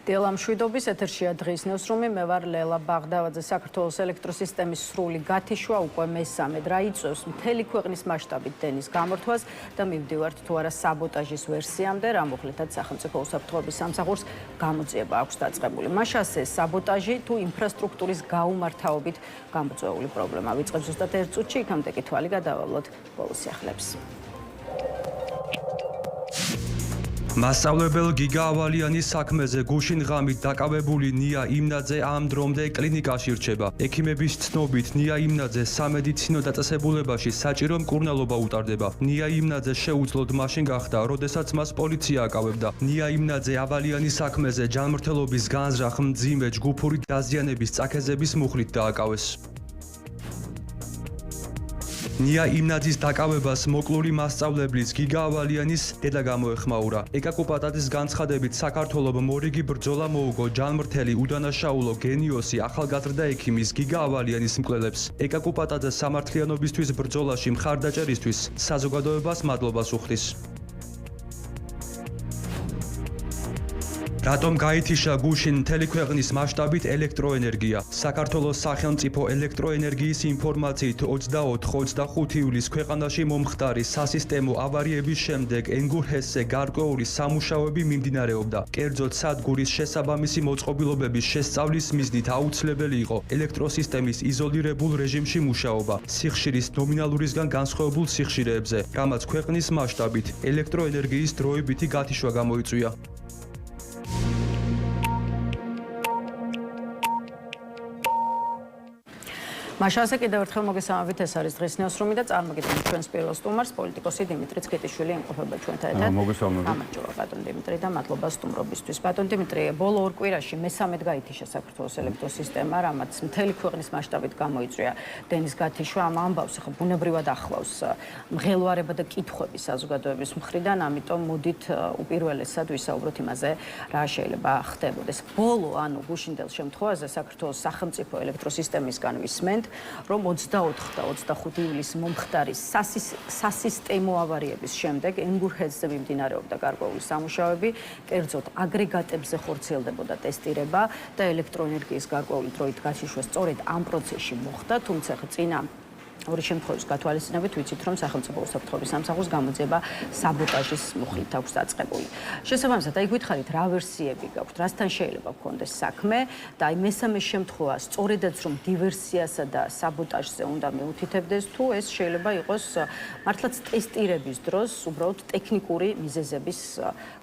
დილამშვიდობის ეთერშია დღის ნევსრუმი, მე ვარ ლელა ბაღდავაძე. საქართველოს ელექტროსისტემის სრული გათიშვა უკვე მესამედ რა იწვევს მთელი ქვეყნის მასშტაბით დენის გამართვას და მივდივართ თუ არა საბოტაჟის ვერსიამდე, რა მოხლეთად სახელმწიფო უსაფრთხოების სამსახურს გამოძიება აქვს დაწყებული. მაშასე საბოტაჟი თუ ინფრასტრუქტურის გაუმართავობით გამოწვეული პრობლემა ვიწყებს ზუსტად ერთ წუთში, იქამდე კი თვალი გადავავლოთ ბოლოს სიახლეებს. მასწავლებელ გიგა ავალიანის საქმეზე გუშინ ღამით დაკავებული ნია იმნაძე ამ დრომდე კლინიკაში რჩება. ექიმების ცნობით ნია იმნაძე სამედიცინო დაწესებულებაში საჭირო მკურნალობა utardeba. ნია იმნაძე შეუძლოდ მაშინ გახდა, როდესაც მას პოლიცია აკავებდა. ნია იმნაძე ავალიანის საქმეზე ჯანმრთელობის განზრახ მძიმე ჯგუფური დაზიანების წაქეზების მუხლით დააკავეს. ნია იმნაძის დაკავებას მოკლული მასწავლებლის გიგა ავალიანის დედა გამოეხმაურა. ეკაკუპატაძის განცხადებით საქართველოს მორიგი ბრძოლა მოუგო ჯანმრთელი უდანაშაულო გენიოსი ახალგაზრდა ექიმის გიგა ავალიანის მკვლელებს. ეკაკუპატაძე სამართლიანობისთვის ბრძოლაში მხარდაჭერისთვის საზოგადოებას მადლობას უხდის. რატომ გაითიშა გუშინ მთელი ქვეყნის მასშტაბით ელექტროენერგია? საქართველოს სახელმწიფო ელექტროენერგიის ინფორმაციით 24-25 ივლისს ქვეყანაში მომხდარი სასისტემო ავარიების შემდეგ ენგურჰესზე გარკვეული სამუშაოები მიმდინარეობდა. კერძოდ სადგურის შესაბამისი მოწყობილობების შესწავლის მიზნით აუცილებელი იყო ელექტროსისტემის იზოლირებულ რეჟიმში მუშაობა სიხშირის ნომინალურისგან განსხვავებულ სიხშირეებზე, რამაც ქვეყნის მასშტაბით ელექტროენერგიის დროებითი გათიშვა გამოიწვია. მაშასე კიდევ ერთხელ მოგესალმებით, ეს არის დღის ნევსრუმი და წარმოგიდგენთ ჩვენს პირველ სტუმარს, პოლიტიკოსი დიმიტრი ცქიტიშვილი იმყოფება ჩვენთან ერთად. მოგესალმებით. გამარჯობა ბატონ დიმიტრი და მადლობა სტუმრობისთვის. ბატონ დიმიტრი, ბოლო ორ კვირაში მესამედ გაითიშა საქართველოს ელექტროსისტემა, რამაც მთელი ქვეყნის მასშტაბით გამოიწვია დენის გათიშვა. ამ ამბავს ახლა ბუნებრივად ახლავს მღელვარება და კითხვები საზოგადოების მხრიდან, ამიტომ მოდით უპირველესად ვისაუბროთ იმაზე, რა შეიძლება ხდებოდეს. ბოლო, ანუ გუშინდელ შემთხვევაზე საქართველოს სახელმწიფო ელექტროსისტემისგან ვისმენთ, რომ 24 და 25 ივლისს მომხდარი სასისტემო ავარიების შემდეგ ენგურჰესზე მიმდინარეობდა გარკვეული სამუშაოები, კერძოდ აგრეგატებზე ხორციელდებოდა ტესტირება და ელექტროენერგიის გარკვეული დროით გათიშვა სწორედ ამ პროცესში მოხდა, თუმცა წინა ორი შემთხვევის გათვალისწინებით ვიცით, რომ სახელმწიფო უსაფრთხოების სამსახურს გამოძიება საბოტაჟის მუხლით აქვს დაწყებული. შესაბამისად, აი გითხარით, რა ვერსიები გაქვთ, რასთან შეიძლება გქონდეს საქმე და აი მესამე შემთხვევა სწორედაც რომ დივერსიასა და საბოტაჟზე უნდა მიუთითებდეს, თუ ეს შეიძლება იყოს მართლაც ტესტირების დროს უბრალოდ ტექნიკური მიზეზების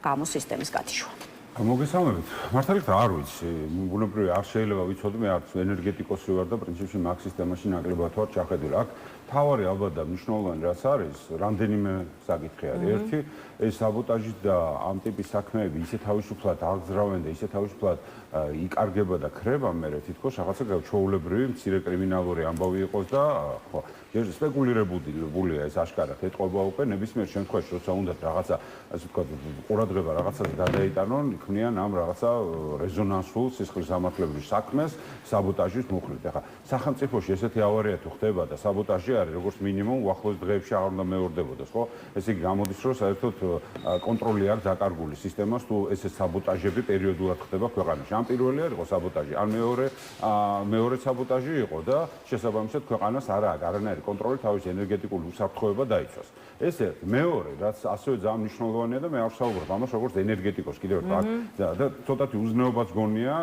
გამო სისტემის გათიშვა. მოგესალმებით. მართალია არ ვიცი, ბუნებრივია არ შეიძლება ვიცოდე, მე არც ენერგეტიკოსი ვარ და პრინციპში მაგ სისტემაში ნაკლებად ვარ ჩახედული. აქ თავარი ალბათ და მნიშვნელოვანი რაც არის, რამდენიმე საკითხი არის. ერთი, ეს საბოტაჟი და ამ ტიპის საქმეები ისე თავისუფლად აღძრავენ და ისე თავისუფლად იკარგება და ქრება, მე თითქოს რაღაცა ჩვეულებრივი მცირე კრიმინალური ამბავი იყოს და ხო, სპეკულირებულია ეს აშკარად ეტყობა უკვე ნებისმიერ შემთხვევაში, როცა უნდათ რაღაცა, ასე ვთქვათ, ყურადღება რაღაცაზე გადაიტანონ, ქმნიან ამ რაღაცა რეზონანსულ სისხლისამართლებრივ საქმეს საბოტაჟის მუხლით. ახლა სახელმწიფოში ესეთი ავარია თუ ხდება და საბოტაჟი არის, როგორც მინიმუმ უახლოეს დღეებში აღარ უნდა მეორდებოდეს, ხო? ესე იგი გამოდის, რომ საერთოდ კონტროლი აქვს დაკარგული სისტემას, თუ ესე საბოტაჟები პერიოდულად ხდება ქვეყანაში. ამ პირველი არ იყო საბოტაჟი, ან მეორე საბოტაჟი იყო და შესაბამისად ქვეყანას არ აქვს არანაირი კონტროლი თავის ენერგეტიკული უსაფრთხოება დაიცვას. ეს ერთი, მეორე, რაც ასევე ძალიან მნიშვნელოვანია და მე არ ვსაუბრობ ამას როგორც ენერგეტიკოს კიდევ ერთხელ და ცოტათი უზნეობაც გონია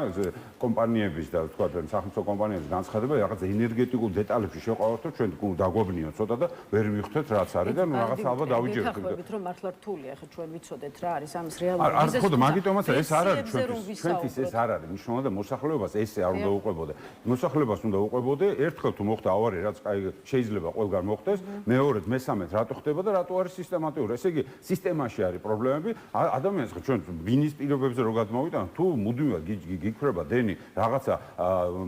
კომპანიების და თქვა სახელმწიფო კომპანიების განცხადება რაღაც ენერგეტიკულ დეტალებში შეყვავართ, რომ ჩვენ დაგვაბნიოთ ცოტა და ვერ მივხვდეთ რაც არის და რაღაც ალბათ დავიჯერებთ. გითხრებით რომ მართლა რთულია, ახლა ჩვენ ვიცოდეთ რა არის ამის რეალური მიზეზი. არ ხო და მაგიტომაც ეს არ არის ჩვენთვის ეს არ არის მნიშვნელოვანი და მოსახლეობას ესე არ უნდა უყვებოდე. მოსახლეობას უნდა უყვებოდე ერთხელ თუ მოხდა ავარია, რაც შეიძლება ყველგან მოხდეს, მეორედ, მესამედ რატო ხდება და რატო არის სისტემატიური. ესე იგი სისტემაში არის პრობლემები. ადამიანს ხო ჩვენ ბინის პირობებზე რო გადმოვიტანოთ, თუ მუდმივად გიქრება დენი რაღაცა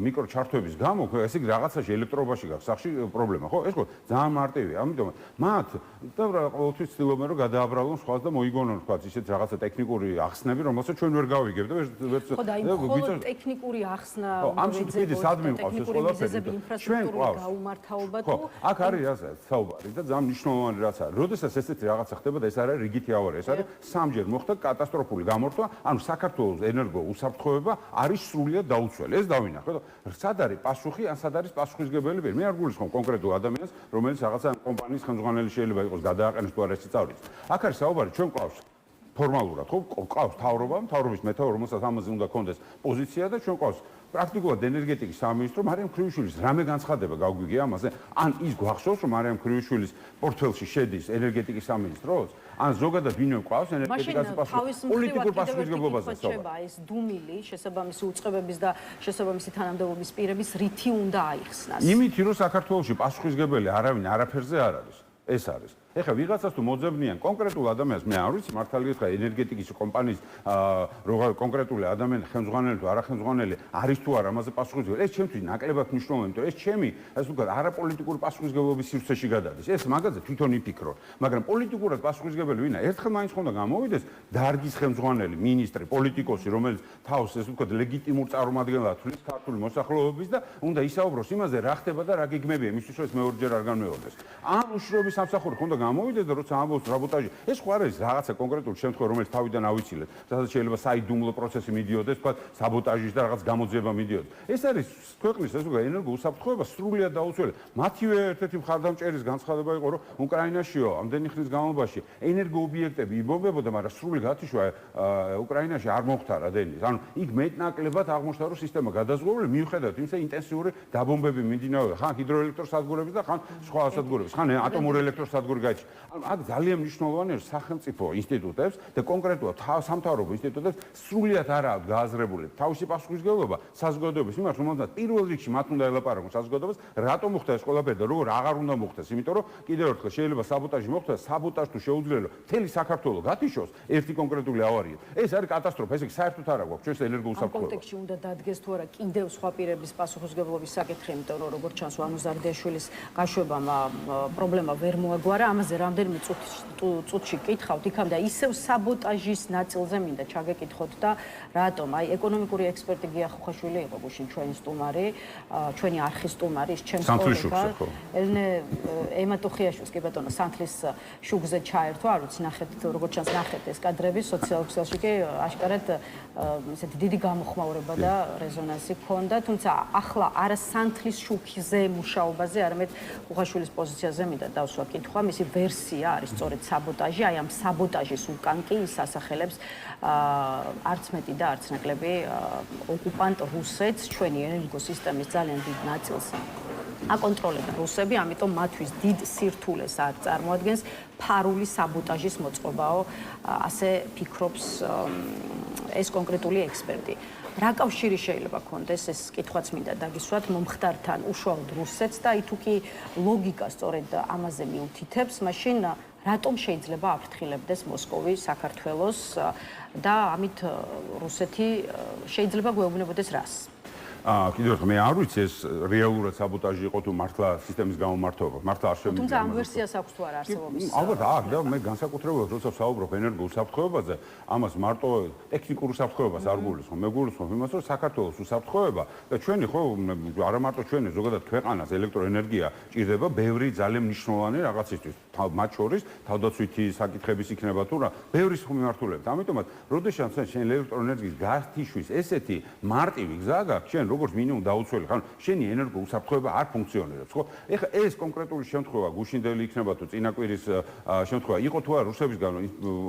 მიკროჩართვების გამო, ესე იგი რაღაცაში ელექტრობაში გაქვს სახში პრობლემა, ხო? ეს ხო ძალიან მარტივია. ამიტომ მათ და ყოველთვის ცდილობენ რომ გადააბრალონ სხვას და მოიგონონ თქვა ისეთ რაღაცა ტექნიკური ახსნები, რომელსაც ჩვენ ვერ გავიგებთ და ხო და იმ მხოლოდ ტექნიკური ახსნა ამ შემთხვევაში სადმე მყავს ეს ყველაფერი ჩვენ ყავს გაუმართავობა თუ აქ არის რასაც საუბარი და ძალიან მნიშვნელოვანი რაც არის. როდესაც ესეთი რაღაცა ხდება და ეს არის რიგითი ავარია, ეს არის სამჯერ მოხდა კატასტროფული გამორთვა, ანუ საქართველოს ენერგო უსაფრთხოება არის სრულიად დაუცველი. ეს დავინახოთ. სად არის პასუხი, ან სად არის პასუხისგებელი პირი? მე არ გულისხმობ კონკრეტულ ადამიანს, რომელიც რაღაცა კომპანიის ხელმძღვანელი შეიძლება იყოს, გადააყენოს თუ არა ეს წავრის. აქ არის საუბარი, ჩვენ ყავს ფორმალურად, ხო, ყავს მთავრობა, მთავრობის მეთაური, რომელსაც ამაზე უნდა კონდეს პოზიცია და ჩვენ ყავს პრაქტიკულად ენერგეტიკის სამინისტრო მარიამ ქრივიშვილის რამე განცხადება გავგვიგე ამაზე? ან ის გვახსოვს, რომ მარიამ ქრივიშვილის პორტფელში შედის ენერგეტიკის სამინისტროც? ან ზოგადად ვინმე ყავს ენერგეტიკაზე პასუხი? პოლიტიკურ პასუხისმგებლობაზე საუბარი. ეს დუმილი შესაბამისი უწყებების და შესაბამისი თანამდებობის პირების რითი უნდა აიხსნას? იმითი, რომ საქართველოში პასუხისმგებელი არავინ არაფერზე არ არის. ეს არის. ეხლა ვიღაცას თუ მოძებნიან კონკრეტულ ადამიანს, მე არ ვიცი, მართალი გითხრა ენერგეტიკის კომპანიის კონკრეტული ადამიანი ხელმძღვანელი თუ არახელმძღვანელი არის თუ არა ამაზე პასუხისმგებელი. ეს ჩემთვის ნაკლებად მნიშვნელოვანია, იმიტომ რომ ეს ჩემი, ასე ვთქვათ, არაპოლიტიკური პასუხისმგებლობის სივრცეში გადადის. ეს მაგაზე თვითონ იფიქრო. მაგრამ პოლიტიკურად პასუხისმგებელი ვინა? ერთხელ მაინც ხონდა გამოვიდეს დარგის ხელმძღვანელი, მინისტრი, პოლიტიკოსი, რომელიც თავს, ასე ვთქვათ, ლეგიტიმურ წარმომადგენლად თვლის ქართული მოსახლეობის და უნდა ისაუბროს იმაზე, რა ხდება და რა გეგმებია, იმისთვის რომ ეს მეორჯერ არ განმეორდეს. ამ უშუალობის სამსახური ხონდა გამოვიდეს და როცა ამბობს რაბოტაჟი, ეს ხო არის რაღაცა კონკრეტული შემთხვევა, რომელიც თავიდან ავიცილეთ. სადაც შეიძლება საიდუმლო პროცესი მიდიოდეს, თქვა საბოტაჟის და რაღაც გამოძიება მიდიოდეს. ეს არის ქვეყნის ეს უკვე ენერგო უსაფრთხოება სრულიად დაუცველი. მათივე ერთ-ერთი მხარდამჭერის განცხადება იყო, რომ უკრაინაშიო ამდენი ხნის განმავლობაში ენერგო ობიექტები იბომბებოდა, მაგრამ სრული გათიშვა უკრაინაში არ მომხდარა დენის. ანუ იქ მეტნაკლებად აღმოჩნდა, რომ სისტემა გადაზღვეული მიუხედავად იმისა ინტენსიური დაბომბები მიმდინარეობდა, ხან ჰიდროელექტროსადგურების და ხან სხვა სადგურების, ხან ატომური ელექტროსადგური გაიჩინა. ანუ აქ ძალიან მნიშვნელოვანია სახელმწიფო ინსტიტუტებს და კონკრეტულად სამთავრობო ინსტიტუტებს სრულიად არ აქვს გააზრებული თავისი პასუხისმგებლობა საზოგადოების მიმართ, რომელსაც პირველ რიგში მათ უნდა ელაპარაკონ საზოგადოებას, რატომ მოხდა ეს ყველაფერი და როგორ აღარ უნდა მოხდეს, იმიტომ რომ კიდევ ერთხელ შეიძლება საბოტაჟი მოხდეს, საბოტაჟ თუ შეუძლია რომ მთელი საქართველო გათიშოს ერთი კონკრეტული ავარია. ეს არის კატასტროფა, ესე იგი საერთოდ არ აქვს ჩვენს ენერგო უსაფრთხოება. ამ კონტექსტში უნდა დადგეს თუ არა კიდევ სხვა პირების პასუხისმგებლობის საკითხი, იმიტომ რომ როგორც ჩანს ვანო ზარდიაშვილის გაშვებამ პრობლემა ვერ მოაგვარა, ამაზე რამდენიმე წუთში კითხავთ, იქამდე ისევ საბოტაჟის ნაწილზე მინდა ჩაგეკითხოთ და რატომ? აი ეკონომიკური ექსპერტი გია ხუხაშვილი იყო გუშინ ჩვენი სტუმარი, ჩვენი არხის სტუმარი, ის ჩემს კოლეგა. ემა ტოხიაშვილს კი ბატონო სანთლის შუგზე ჩაერთო, არ ვიცი ნახეთ როგორც ჩანს ნახეთ ეს კადრები სოციალურ ქსელში კი აშკარად ესეთი დიდი გამოხმაურება და რეზონანსი ჰქონდა, თუმცა ახლა არა სანთლის შუქზე მუშაობაზე, არამედ ხუხაშვილის პოზიციაზე მინდა დავსვა კითხვა, მისი ვერსია არის სწორედ საბოტაჟი, აი ამ საბოტაჟის უკან კი ის ასახელებს არც მეტი და არც ნაკლები ოკუპანტ რუსეთს, ჩვენი ენერგოსისტემის ძალიან დიდ ნაწილს აკონტროლებენ რუსები, ამიტომ მათთვის დიდ სირთულეს არ წარმოადგენს ფარული საბოტაჟის მოწყობაო, ასე ფიქრობს ეს კონკრეტული ექსპერტი. რა კავშირი შეიძლება ქონდეს, ეს კითხვაც მინდა დაგისვათ მომხდართან უშუალოდ რუსეთს და აი თუ კი ლოგიკა სწორედ ამაზე მიუთითებს, მაშინ რატომ შეიძლება აფრთხილებდეს მოსკოვი საქართველოს და ამით რუსეთი შეიძლება გვეუბნებოდეს რას? კიდევ ერთხელ მე არ ვიცი ეს რეალურად საბოტაჟი იყო თუ მართლა სისტემის გამომართვება. მართლა არ შემიძლია. თუმცა ამ ვერსიას აქვს თუ არა არსებობის? ალბათ აქვს და მე განსაკუთრებულად როცა ვსაუბრობ ენერგო უსაფრთხოებაზე, ამას მარტო ტექნიკურ უსაფრთხოებას არ გულისხმობ. მე გულისხმობ იმას, რომ საქართველოს უსაფრთხოება და ჩვენი ხო არა მარტო ჩვენი, ზოგადად ქვეყანას ელექტროენერგია ჭირდება ბევრი ძალიან მნიშვნელოვანი რაღაცისთვის. მათ შორის თავდაცვითი საკითხების იქნება თუ რა, ბევრი მიმართულებით. ამიტომაც, როდესაც შენ ელექტროენერგიის გათიშვის ესეთი მარტივი გზა გაქვს, შენ როგორც მინიმუმ დაუცველი ხარ, შენი ენერგო უსაფრთხოება არ ფუნქციონირებს, ხო? ეხლა ეს კონკრეტული შემთხვევა გუშინდელი იქნება თუ წინაკვირის შემთხვევა იყო თუ არა რუსებისგან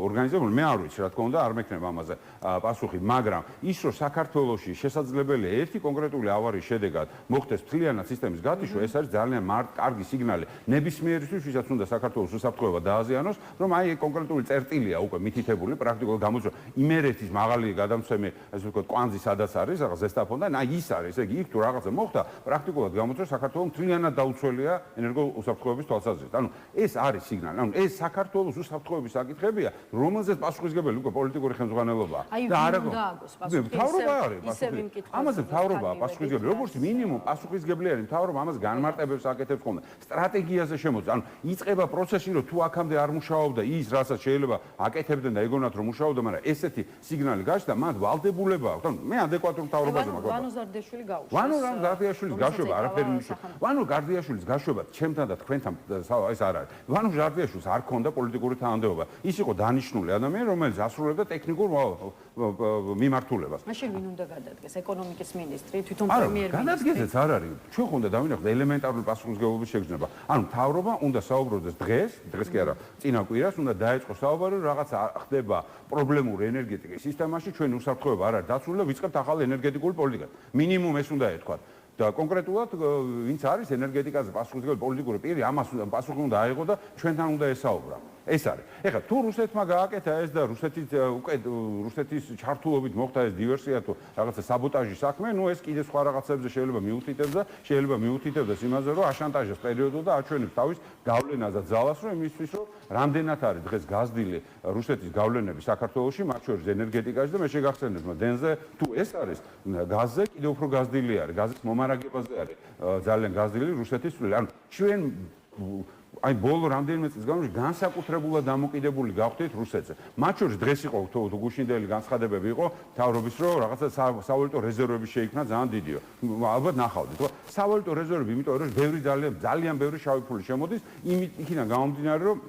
ორგანიზებული, მე არ ვიცი, რა თქმა უნდა, არ მექნება ამაზე პასუხი, მაგრამ ის რომ საქართველოში შესაძლებელია ერთი კონკრეტული ავარიის შედეგად მოხდეს მთლიანად სისტემის გათიშვა, ეს არის ძალიან კარგი სიგნალი ნებისმიერისთვის, ვისაც უნდა საქართველოს უსაფრთხოება დააზიანოს, რომ აი კონკრეტული წერტილია უკვე მითითებული, პრაქტიკულად გამოიწვია იმერეთის მაღალი გადამცემი, ასე ვთქვათ, კვანძი სადაც არის, რაღაც ზესტაფონთან, აი ის არის, ესე იგი იქ თუ რაღაცა მოხდა, პრაქტიკულად გამოწვევს საქართველოს მთლიანად დაუცველია ენერგოუსაფრთხოების თვალსაზრისით. ანუ ეს არის სიგნალი. ანუ ეს საქართველოს უსაფრთხოების საკითხებია, რომელზეც პასუხისგებელი უკვე პოლიტიკური ხელმძღვანელობაა. და არა მთავრობა არის პასუხისმგებელი. ამაზე მთავრობაა პასუხისმგებელი. როგორც მინიმუმ პასუხისმგებლიანი მთავრობა ამას განმარტებებს აკეთებს ხოლმე. სტრატეგიაზე შემოწ. ანუ იწყება პროცესი, რომ თუ აქამდე არ მუშაობდა ის, რასაც შეიძლება აკეთებდნენ და ეგონათ რომ მუშაობდა, მაგრამ ესეთი სიგნალი გაჩნდა, მათ ვალდებულება აქვს. ანუ მე ადეკვატურ მთავრობაზე მაქვს. ვანო ზარდიაშვილი გაუშვეს. ვანო ზარდიაშვილის გაშვება არაფერი ნიშნავს. ვანო ზარდიაშვილის გაშვება ჩემთან და თქვენთან ეს არ არის. ვანო ზარდიაშვილს არ ქონდა პოლიტიკური თანამდებობა. ის იყო დანიშნული ადამიანი, რომელიც ასრულებდა ტექნიკურ მიმართულებას. მაშინ ვინ უნდა გადადგეს? ეკონომიკის მინისტრი, თვითონ პრემიერ-მინისტრი. განადგესეთ არ არის. ჩვენ ხონდა დავინახოთ ელემენტარული პასუხისმგებლობის შეგრძნება. ანუ მთავრობა უნდა საუბრობდეს დღეს კი არა, წინა კვირას უნდა დაეწყოს საუბარი, რაღაც ხდება პრობლემური ენერგეტიკის სისტემაში, ჩვენი უსაფრთხოება არ არის დაცული და ვიწყებთ ახალ ენერგეტიკულ პოლიტიკას. მინიმუმ ეს უნდა ეთქვათ. და კონკრეტულად ვინც არის ენერგეტიკაზე პასუხისმგებელი პოლიტიკური პირი, ამას პასუხი უნდა აიღო და ჩვენთან უნდა ესაუბრა. ეს არის. ეხლა თუ რუსეთმა გააკეთა ეს და რუსეთის ჩართულობით მოხდა ეს დივერსია თუ რაღაცა საბოტაჟის საქმე, ნუ ეს კიდე სხვა რაღაცებზე შეიძლება მიუთითებდეს იმაზე, რომ აშანტაჟებს პერიოდულ და აჩვენებს თავის გავლენას და ძალას, რომ იმისთვის, რომ რამდენად არის დღეს გაზრდილი რუსეთის გავლენები საქართველოში, მათ შორის ენერგეტიკაში და მე შეგახსენებ, დენზე თუ ეს არის გაზზე კიდევ უფრო გაზრდილი არის, გაზის მომარაგებაზე არის ძალიან გაზრდილი რუსეთის წვლილი. ანუ ჩვენ აი ბოლო რამდენიმე წლის განმავლობაში განსაკუთრებულად დამოკიდებული გავხდით რუსეთზე. მათ შორის დღეს იყო თუ გუშინდელი განცხადებები იყო თავრობის რომ რაღაცა სავალუტო რეზერვები შეიქმნა ძალიან დიდიო. ალბათ ნახავდით, ხო? სავალუტო რეზერვები, იმიტომ რომ ბევრი ძალიან ბევრი შავი ფული შემოდის, იქიდან გამომდინარე რომ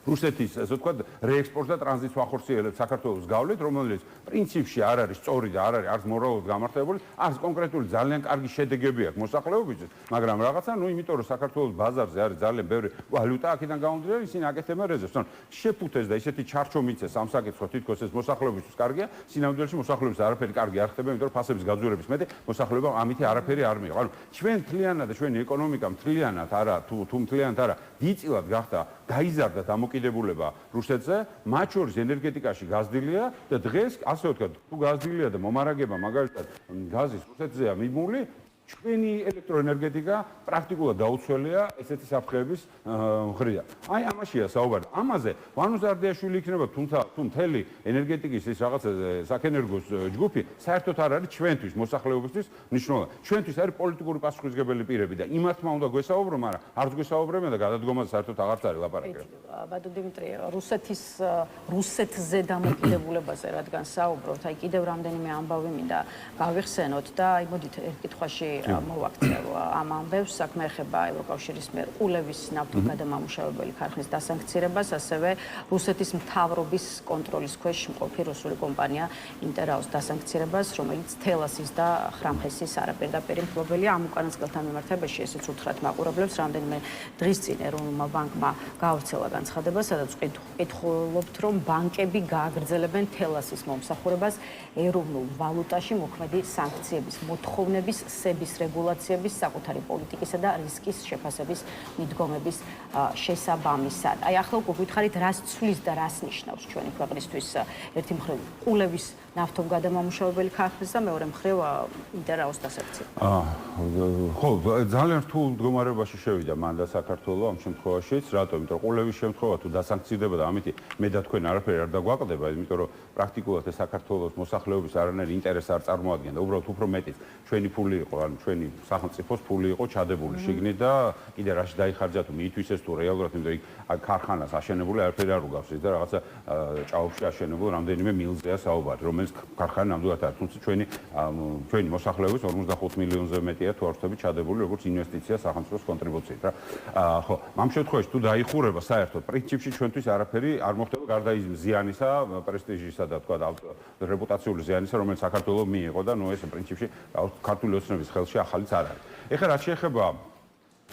რუსეთის, ასე ვთქვათ, რეექსპორტ და ტრანზიტს ვახორციელებს საქართველოს გავლით, რომელიც პრინციპში არ არის სწორი და არ არის არც მორალურად გამართლებული, არც კონკრეტული ძალიან კარგი შედეგები აქვს მოსახლეობისთვის, მაგრამ რაღაცა, ნუ იმიტომ რომ საქართველოს ბაზარზე არის ძალიან ბევრი ვალუტა, აქედან გამომდინარე, ისინი აკეთებენ რეზერვს. ანუ შეფუთეს და ისეთი ჩარჩო მიცეს ამ საკითხს, თითქოს ეს მოსახლეობისთვის კარგია, სინამდვილეში მოსახლეობის არაფერი კარგი არ ხდება, იმიტომ რომ ფასების გაძვირების მეტი მოსახლეობა ამითი არაფერი არ მიიღო. ანუ ჩვენ მთლიანად და ჩვენი ეკონომიკა მთლიანად არა, თუ მთლიანად არა, დიდწილად გახდა გაიზარდა დამოკიდებულება რუსეთზე, მათ შორის ენერგეტიკაში გაზრდილია და დღეს ასე ვთქვათ, თუ გაზრდილია და მომარაგება მაგალითად გაზის რუსეთზეა მიმული, ჩვენი ელექტროენერგეტიკა პრაქტიკულად დაუცველია ესეთი საფრთხეების მხრიდან. აი ამაშია საუბარი. ამაზე ვანო ზარდიაშვილი იქნება, თუმცა თუ მთელი ენერგეტიკის ეს რაღაცა საქენერგოს ჯგუფი საერთოდ არ არის ჩვენთვის, მოსახლეობისთვის მნიშვნელოვანი. ჩვენთვის არის პოლიტიკური პასუხისმგებელი პირები და იმათმა უნდა გვესაუბრო, მაგრამ არც გვესაუბრებენ და გადადგომაზე საერთოდ აღარც არის ლაპარაკი. ბატონ დიმიტრი, რუსეთზე დამოკიდებულებაზე რადგან საუბრობთ, აი კიდევ რამდენიმე ამბავი მინდა გავიხსენოთ და აი მოდით ერთ კითხვაში მოვაქცევ ამ ამბებს. საქმე ეხება ევროკავშირის მიერ ყულევის ნავთობგადამამუშავებელი ქარხნის დასანქცირებას, ასევე რუსეთის მთავრობის კონტროლის ქვეშ მყოფი რუსული კომპანია ინტერაოს დასანქცირებას, რომელიც თელასის და ხრამხესის არაპირდაპირი მფლობელია. ამ უკანასკნელთან მიმართებაში ესეც უთხრათ მაყურებლებს, რამდენიმე დღის წინ ეროვნულმა ბანკმა გაავრცელა განცხადება, სადაც ვკითხულობთ, რომ ბანკები გააგრძელებენ თელასის მომსახურებას ეროვნულ ვალუტაში მოქმედი სანქციების მოთხოვნების რეგულაციების, საკუთარი პოლიტიკისა და რისკის შეფასების მიდგომების შესაბამისად. აი ახლა უკვე გითხარით, რას ცვლის და რას ნიშნავს ჩვენი ქვეყნისთვის ერთი მხრივ ყულევის ნავთობგადამამუშავებელი ქარხნის და მეორე მხრივ ინტერაოს დასანქცირება. ხო, ძალიან რთულ მდგომარეობაში შევიდა მან და საქართველოს ამ შემთხვევაშიც, რატომ? იმიტომ რომ ყულევის შემთხვევა თუ დასანქცირდება და ამით მე და თქვენ არაფერი არ დაგვაყდება, იმიტომ რომ პრაქტიკულად ეს საქართველოს მოსახლეობის არანაირი ინტერესი არ წარმოადგენდა, უბრალოდ უფრო მეტიც ჩვენი ფული იყო, ანუ ჩვენი სახელმწიფოს ფული იყო ჩადებული შიგნით და კიდე რაში დაიხარჯა თუ მიითვისეს თუ რეალურად, იმიტომ რომ იქ ქარხანას აშენებული არაფერი არ უგავს და რაღაცა ჭაობში აშენებულ რამდენიმე მილზეა საუბარი, რომელიც ქარხანა ნამდვილად არის, თუმცა ჩვენი მოსახლეობის 45 მილიონზე მეტია თუ არ ვთქვი ჩადებული როგორც ინვესტიცია სახელმწიფოს კონტრიბუციით რა. ხო, ამ შემთხვევაში თუ დაიხურება საერთოდ პრინციპში ჩვენთვის არაფერი არ მოხდება გარდა ის ზიანისა, პრესტიჟისა და თქვა რეპუტაციული ზიანისა, რომელიც საქართველოს მიიღო და ნუ ეს პრინციპში ქართული ოცნების ხელში ახალიც არ არის. ეხლა რაც შეეხება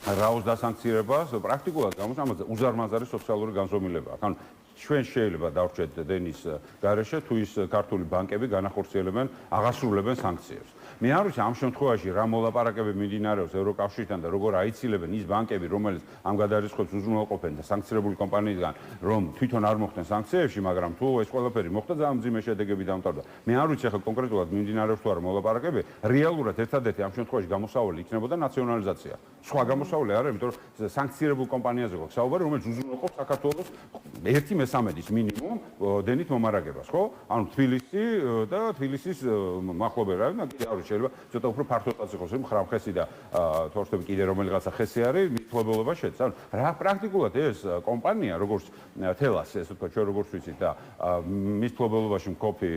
რაოს დასანქცირებას, პრაქტიკულად ამაზე უზარმაზარი სოციალური განზომილება აქვს. ანუ ჩვენ შეიძლება დავრჩეთ დენის გარეშე, თუ ის ქართული ბანკები განახორციელებენ, აღასრულებენ სანქციებს. მე არ ვიცი ამ შემთხვევაში რა მოლაპარაკებები მიმდინარეობს ევროკავშირთან და როგორ აიცილებენ ის ბანკები, რომელიც ამ გადარისხვებს უზრუნველყოფენ და სანქცირებული კომპანიისგან, რომ თვითონ არ მოხდნენ სანქციებში, მაგრამ თუ ეს ყველაფერი მოხდა, ძალიან მძიმე შედეგები დამტარდა. მე არ ვიცი ახლა კონკრეტულად მიმდინარეობს თუ არა მოლაპარაკებები, რეალურად ერთადერთი ამ შემთხვევაში გამოსავალი იქნებოდა ნაციონალიზაცია. სხვა გამოსავალი არ არის, იმიტომ რომ სანქცირებულ კომპანიაზე გვაქვს საუბარი, რომელიც უზრუნველყოფს საქართველოს 1/13 მინიმუმ დენით მომარაგებას, ხო? ანუ თბილისი და თბილისის მახლობელი რა, კიდე არ შეიძლება ცოტა უფრო ფართოდაც იყოს, რომ ხრამხესი და თორსტები კიდე რომელიღაცა ხესი არის, მithლობელობა შედის. ანუ რა პრაქტიკულად ეს კომპანია, როგორც თელას, ესე ვთქვა, ჩვენ როგორც ვიცით და მithლობელობაში მყოფი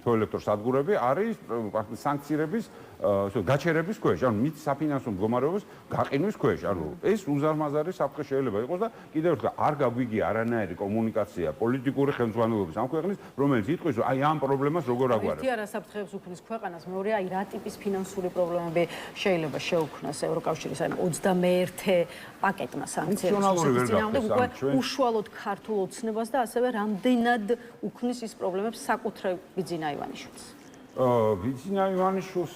თოელექტროსადგურები არის სანქცირების გაჩერების ქვეშ, ანუ მით საფინანსო მდგომარეობის გაყინვის ქვეშ. ანუ ეს უზარმაზარი საფრთხე შეიძლება იყოს და კიდევ ერთხელ არ გაგვიგია არანაირი კომუნიკაცია პოლიტიკური ხელმძღვანელობის ამ ქვეყნის, რომელიც იტყვის, რომ აი ამ პრობლემას როგორ აგვარებს. ერთი არა საფრთხეებს უქმნის ქვეყანას, მეორე აი რა ტიპის ფინანსური პრობლემები შეიძლება შეუქმნას ევროკავშირის აი 21 პაკეტმა სანქციების წინააღმდეგ უკვე უშუალოდ ქართულ ოცნებას და ასევე რამდენად უქმნის ის პრობლემებს საკუთრ ბიძინა ივანიშვილს. ბიძინა ივანიშვილს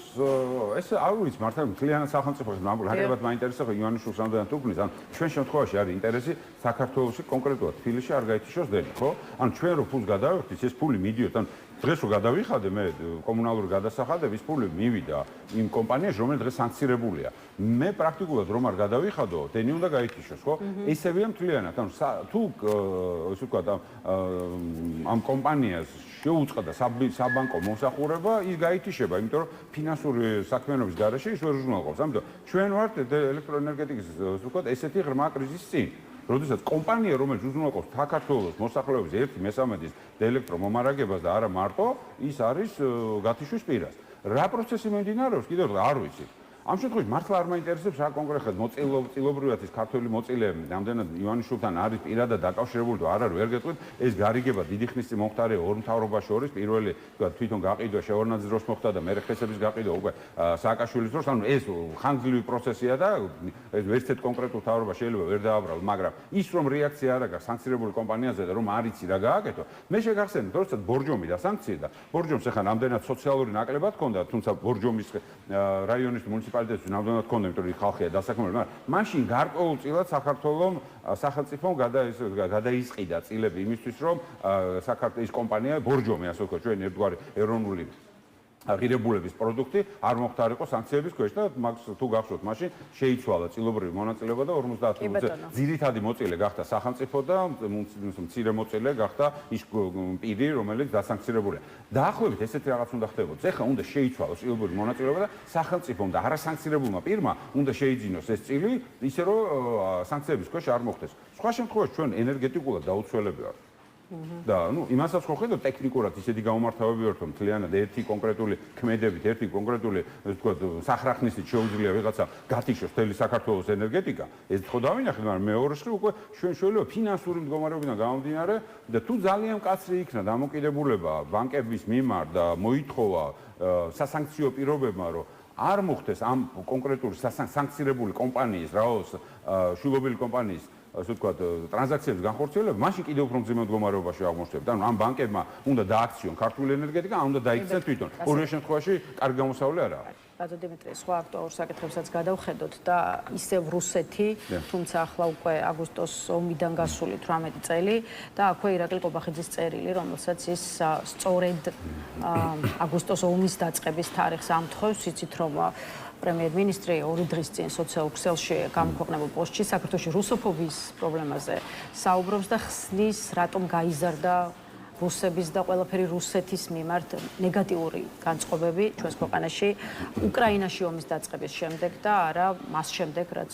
ეს არ ვიცი მართლა მთლიანად სახელმწიფოს ნამდვილად հაკერებად მაინტერესებს ივანიშვილს რამდენად უქმნის ან ჩვენ შემთხვევაში არის ინტერესი საქართველოში კონკრეტულად თბილისში არ გაითიშოს დენი ხო ანუ ჩვენ რო ფულს გადავიხდით ეს ფული მიდიოთ ან დღეს რო გადავიხადე მე კომუნალური გადასახადების ფული მივიდა იმ კომპანიაში რომელიც დღეს სანქცირებულია მე პრაქტიკულად რომ არ გადავიხადო დენი უნდა გაითიშოს ხო ესევეა მთლიანად ანუ თუ ესე ვთქვათ ამ კომპანიას შეუწყდა საბანკო მომსახურება ის გაითიშება იმიტომ რომ ფინანსური საქმიანობის გარეშე ის ვერ უზრუნველყოფს ამიტომ ჩვენ ვართ ელექტროენერგეტიკის ასე ვთქვათ ესეთი ღრმა კრიზისის წინ როდესაც კომპანია რომელიც უზრუნველყოფს საქართველოს მოსახლეობის 1/13 ელექტრომომარაგებას და არა მარტო ის არის გათიშვის პირას რა პროცესი მიმდინარეობს კიდევ არ ვიცი ამ შემთხვევაში მართლა არ მაინტერესებს რა კონკრეტულად მოწილობრივად ის ქართველი მოწილეები რამდენად ივანიშვილთან არის პირადად დაკავშირებული თუ არ არის ვერ გეტყვით ეს გარიგება დიდი ხნის წინ მომხდარია ორ მთავრობაში შორის პირველი თვითონ გაყიდვა შეორნაძის დროს მოხდა და მერე ხესების გაყიდვა უკვე სააკაშვილის დროს ანუ ეს ხანგრძლივი პროცესია და ეს ვერცეთ კონკრეტულ მთავრობა შეიძლება ვერ დააბრალო მაგრამ ის რომ რეაქცია არ აქვს სანქცირებული კომპანიაზე და რომ არ იცი რა გააკეთო მე შეგახსენებ როდესაც ბორჯომი და სანქცია და ბორჯომს ახლა რამდენად სოციალური ნაკლებად ჰქონდა თუმცა ბორჯომის რაიონის მუნიციპალიტეტში ნამდვილად ჰქონდა იმიტომ რომ ხალხია დასაქმებული მაგრამ მაშინ გარკვეულწილად საქართველოს სახელმწიფომ გადაისყიდა წილები იმისთვის რომ საქართველოს კომპანია ბორჯომი ასე ვთქვათ ჩვენ ერთგვარი ეროვნული აღირებულების პროდუქტი არ მოხდარიყო სანქციების ქვეშ და მაგ თუ გახსოვთ მაშინ შეიცვალა წილობრივი მონაწილეობა და 50% ძირითადი მოწილე გახდა სახელმწიფო და მცირე მოწილე გახდა ის პირი რომელიც დასანქცირებულია. დაახლოებით ესეთი რაღაც უნდა ხდებოდეს. ეხლა უნდა შეიცვალოს წილობრივი მონაწილეობა და სახელმწიფომ და არასანქცირებულმა პირმა უნდა შეიძინოს ეს წილი ისე რომ სანქციების ქვეშ არ მოხდეს. სხვა შემთხვევაში ჩვენ ენერგეტიკულად დაუცველები ვართ. და ნუ იმასაც ხო ხედავ ტექნიკურად ისეთი გამომართავები ვართ რომ მთლიანად ერთი კონკრეტული ქმედებით ერთი კონკრეტული ასე ვთქვათ სახრახნისით შეუძლია ვიღაცა გათიშოს მთელი საქართველოს ენერგეტიკა ეს ხო დავინახეთ მაგრამ მეორე მხრივ უკვე ჩვენ შეიძლება ფინანსური მდგომარეობიდან გამომდინარე და თუ ძალიან კაცრი იქნა დამოკიდებულება ბანკების მიმართ და მოითხოვა სასანქციო პირობებმა რომ არ მოხდეს ამ კონკრეტული სანქცირებული კომპანიის რაოს შვილობილი კომპანიის ასე ვთქვათ ტრანზაქციების განხორციელება მაშინ კიდევ უფრო მძიმე მდგომარეობაში აღმოჩნდებთ. ანუ ამ ბანკებმა უნდა დააქციონ ქართული ენერგეტიკა, უნდა დაიქცენ თვითონ. ორივე შემთხვევაში კარგი გამოსავალი არ აქვს. ბატონო დიმიტრი, სხვა აქტუალურ საკითხებსაც გადავხედოთ და ისევ რუსეთი, თუმცა ახლა უკვე აგვისტოს ომიდან გასული 18 წელი და აქვე ირაკლი ყობახიძის წერილი, რომელსაც ის სწორედ აგვისტოს ომის დაწყების თარიღს ამთხოვს, იცით რომ პრემიერ-მინისტრი 2 დღის წინ სოციალურ ქსელში გამოქვეყნებულ პოსტში საქართველოში რუსოფობიის პრობლემაზე საუბრობს და ხსნის, რატომ გაიზარდა რუსების და ყველაფერი რუსეთის მიმართ ნეგატიური განწყობები ჩვენს ქვეყანაში უკრაინაში ომის დაწყების შემდეგ და არა მას შემდეგ, რაც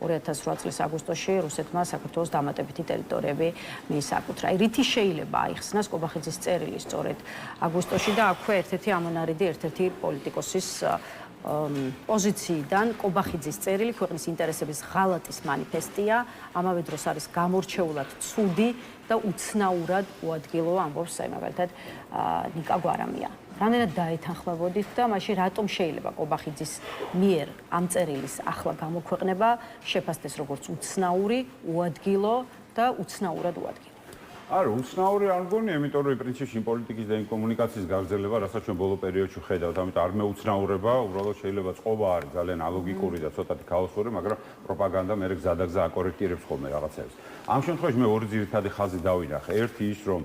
2008 წლის აგვისტოში რუსეთმა საქართველოს დამატებითი ტერიტორიები მიისაკუთრა. რითი შეიძლება აიხსნას ყობახიძის წერილი სწორედ აგვისტოში და აქვე ერთ-ერთი ამონარიდი, ერთ-ერთი პოლიტიკოსის პოზიციიდან ყობახიძის წერილი ქვეყნის ინტერესების ღალატის მანიფესტია, ამავე დროს არის გამორჩეულად ცუდი და უცნაურად უადგილო ამბობს მაგალითად ნიკა გვარამია. რამდენად დაეთანხმებოდით და მაშინ რატომ შეიძლება ყობახიძის მიერ ამ წერილის ახლა გამოქვეყნება შეფასდეს როგორც უცნაური, უადგილო და უცნაურად უადგილო? არა, უცნაური არ მგონია, იმიტომ რომ პრინციპში პოლიტიკის და კომუნიკაციის გაგრძელება, რასაც ჩვენ ბოლო პერიოდში ხედავთ, ამიტომ არ მეუცნაურება, უბრალოდ შეიძლება წყობა არის ძალიან ალოგიკური და ცოტათი ქაოსური, მაგრამ პროპაგანდა მე გზადაგზა აკორექტირებს ხოლმე რაღაცებს. ამ შემთხვევაში მე ორი ძირითადი ხაზი დავინახე. ერთი ის, რომ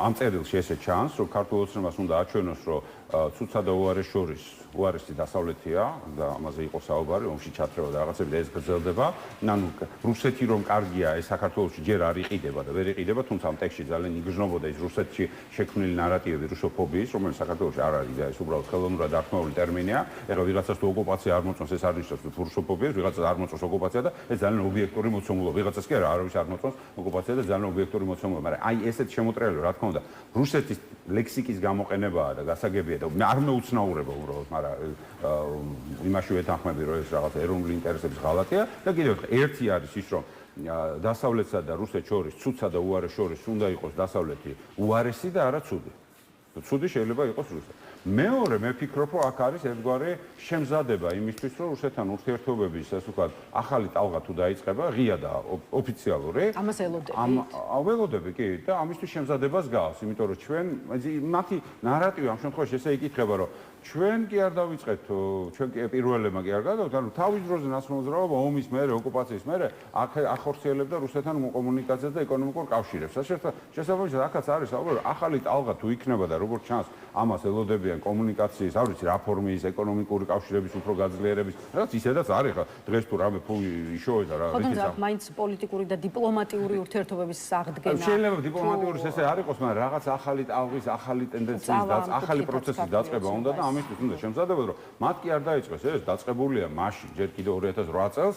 ამ წერილში ესე ჩანს, რომ ქართულ ოცნებას უნდა აჩვენოს, რომ ცუცა და უარეს შორის უარესი დასავლეთია და ამაზე იყო საუბარი, ომში ჩათრევა და რაღაცები და ეს გრძელდება. ანუ რუსეთი რომ კარგია, ეს საქართველოში ჯერ არ იყიდება და ვერ იყიდება, თუმცა ამ ტექსტში ძალიან იგრძნობოდა ის რუსეთში შექმნილი ნარატივები რუსოფობიის, რომელიც საქართველოში არ არის და ეს უბრალოდ ხელოვნურად დარქმეული ტერმინია. ეხლა ვიღაცას თუ ოკუპაცია არ მოწონს, ეს არ ნიშნავს თუ რუსოფობია, ვიღაცას არ მოწონს ოკუპაცია და ეს ძალიან ობიექტური მოცემულობა. ვიღაცას კი არა, არავის არ მოწონს ოკუპაცია და ძალიან ობიექტური მოცემულობა, მაგრამ აი ესეთ შემოტრიალება, რა თქმა უნდა, რუსეთის ლექსიკის გამოყენებაა და გასაგებია და არ მეუცნაურება უბრალოდ, მაგრამ იმაში ვეთანხმები, რომ ეს რაღაც ეროვნული ინტერესების ღალატია და კიდევ ერთი არის ის, რომ დასავლეთსა და რუსეთს შორის, ცუცსა და უარეს შორის უნდა იყოს დასავლეთი უარესი და არა ცუდი. ცუდი შეიძლება იყოს რუსეთი. მეორე მე ვფიქრობ, რომ აქ არის ერთგვარი შემზადება იმისთვის, რომ რუსეთთან ურთიერთობების, ასე ვთქვათ, ახალი ტალღა თუ დაიწყება, ღია და ოფიციალური. ამას ელოდებით. ველოდები კი და ამისთვის შემზადებას გავს, იმიტომ რომ ჩვენ მათი ნარატივი ამ შემთხვევაში ესე იკითხება, რომ ჩვენ კი არ დავიწყეთ, ჩვენ კი პირველებმა კი არ გადავთ, ანუ თავის დროზე ნაცნობრაობა ომის მერე, ოკუპაციის მერე ახორციელებდა რუსეთთან კომუნიკაციას და ეკონომიკურ კავშირებს. შესაბამისად, აქაც არის საუბარი, ახალი ტალღა თუ იქნება და როგორც ჩანს, ამას ელოდებიან კომუნიკაციის, არ ვიცი, რა ფორმის, ეკონომიკური კავშირების უფრო გაძლიერების, რაც ისედაც არის ხა, დღეს თუ რამე ფული იშოვეს და რა რითიც აქ მაინც პოლიტიკური და დიპლომატიური ურთიერთობების აღდგენა. შეიძლება დიპლომატიური ესე არ იყოს, მაგრამ რაღაც ახალი ტალღის, ახალი ტენდენციის და ახალი პროცესის დაწყება უნდა და ამისთვის უნდა შემზადება, რომ მათ კი არ დაიწყეს ეს, დაწყებულია მაშინ, ჯერ კიდევ 2008 წელს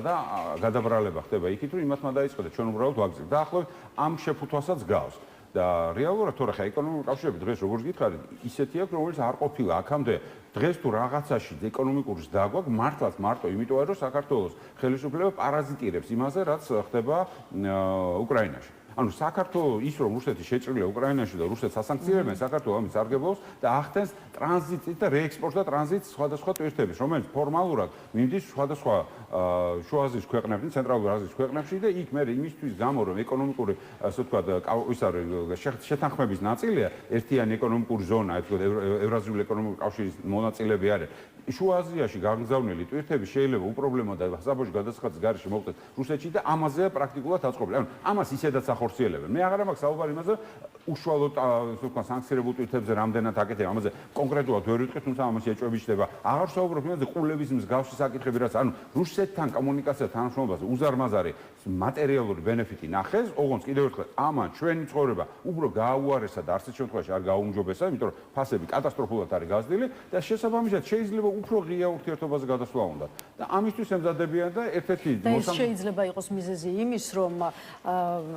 და გადაბრალება ხდება იქით, რომ იმათმა დაიწყო და ჩვენ უბრალოდ ვაგზავნებთ. დაახლოებით ამ შეფუთვასაც გავს. და რეალურად თორე ხა ეკონომიკური კავშირები დღეს როგორც გითხარით, ისეთი აქვს, რომელიც არ ყოფილა აქამდე. დღეს თუ რაღაცაში ეკონომიკური ზრდა გვაქვს, მართლაც მარტო იმიტომ არის, რომ საქართველოს ხელისუფლება პარაზიტირებს იმაზე, რაც ხდება უკრაინაში. ანუ საქართველოს ის რომ რუსეთი შეჭრილია უკრაინაში და რუსეთს ასანქცირებენ, საქართველოს ამის სარგებლობს და ახდენს ტრანზიტით და რეექსპორტს და ტრანზიტს სხვადასხვა ტვირთების, რომელიც ფორმალურად მიდის სხვადასხვა შუა აზიის ქვეყნებში, ცენტრალური აზიის ქვეყნებში და იქ მე იმისთვის გამო რომ ეკონომიკური, ასე ვთქვათ, ის არის შეთანხმების ნაწილია, ერთიანი ეკონომიკური ზონა, ასე ვთქვათ, ევრაზიული ეკონომიკური კავშირის მონაწილეები არის. შუა აზიაში გაგზავნილი ტვირთები შეიძლება უპრობლემო და საბოჭო გადასახადის გარეშე მოვხდეს რუსეთში და ამაზე პრაქტიკულად აწყობენ. ანუ ამას ისედაც ახორციელებენ. მე აღარ მაქვს საუბარი იმაზე, უშუალოდ ასე ვთქვათ, სანქცირებულ ტვირთებზე რამდენად აკეთებ, ამაზე კონკრეტულად ვერ ვიტყვი, თუმცა ამას ეჭვები ჩდება. აღარ ვსაუბრობ იმაზე ყულების მსგავსი საკითხები, რაც ანუ რუსეთთან კომუნიკაცია თანამშრომლობაზე უზარმაზარი მატერიალური ბენეფიტი ნახეს, ოღონდ კიდევ ერთხელ ამან ჩვენი ცხოვრება უბრალოდ გააუარესა და არცერთ შემთხვევაში არ გააუმჯობესა, იმიტომ რომ ფასები კატასტროფულად არის გაზრდილი და შესაბამისად შეიძლება უფრო ღია ურთიერთობაზე გადასვლა უნდა. და ამისთვის ემზადებიან და ერთ-ერთი ეს შეიძლება იყოს მიზეზი იმის, რომ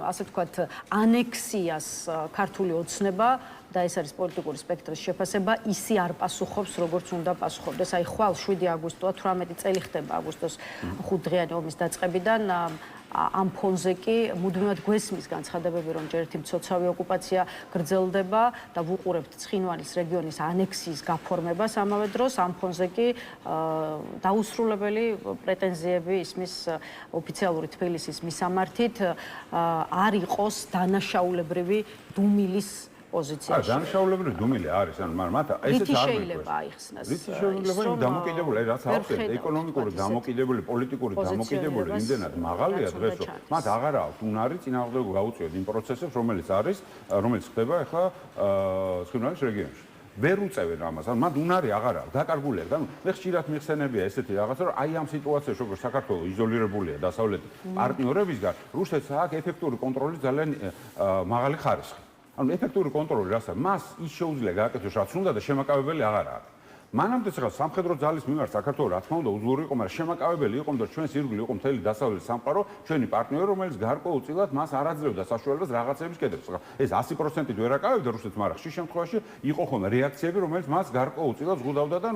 ასე ვთქვათ, ანექსიას ქართული ოცნება და ეს არის პოლიტიკური სპექტრის შეფასება, ისი არ პასუხობს, როგორც უნდა პასუხობდეს. აი ხვალ 7 აგვისტოა, 18 წელი ხდება აგვისტოს 5 დღიანი ომის დაწყებიდან. ამ ფონზე კი მუდმივად გვესმის განცხადებები, რომ ჯერ ერთი მცოცავი ოკუპაცია გრძელდება და ვუყურებთ ცხინვალის რეგიონის ანექსიის გაფორმებას ამავე დროს. ამ ფონზე კი დაუსრულებელი პრეტენზიები ისმის ოფიციალური თბილისის მისამართით არ იყოს დანაშაულებრივი დუმილის პოზიციაში. დანაშაულებრივი დუმილი არის, ანუ მათ ესეც არ შეიძლება აიხსნას. რითი შეიძლება დამოკიდებული, რაც ახსენეთ, ეკონომიკური დამოკიდებული, პოლიტიკური დამოკიდებული იმდენად მაღალია დღეს, რომ მათ აღარ აქვს უნარი წინააღმდეგ გაუწიოთ იმ პროცესებს, რომელიც ხდება ახლა ცხინვალის რეგიონში. ვერ უწევენ ამას, ანუ მათ უნარი აღარ აქვს, დაკარგული აქვს. ანუ მე ხშირად მიხსენებია ესეთი რაღაცა, რომ აი ამ სიტუაციაში, როგორც საქართველოს იზოლირებულია დასავლეთი პარტნიორებისგან, რუსეთს აქვს ეფექტური კონტროლის ძალიან მაღალი ხარისხი. ანუ ეფექტური კონტროლი რასაც მას ის შეუძლია გააკეთოს, რაც უნდა და შემაკავებელი აღარ არის. მანამდე ხა სამხედრო ძალის მიმართ საქართველოს რა თქმა უნდა უძლური იყო, მაგრამ შემაკავებელი იყო და ჩვენს ირგვლივ იყო მთელი დასავლეთი სამყარო, ჩვენი პარტნიორი, რომელიც გარკვეულწილად მას არ აძლევდა საშუალებას რაღაცების კეთებას. ეს 100%-ით ვერ აკავებდა რუსეთს, მაგრამ ხშირ შემთხვევაში იყო ხოლმე რეაქციები, რომელიც მას გარკვეულწილად ზღუდავდა და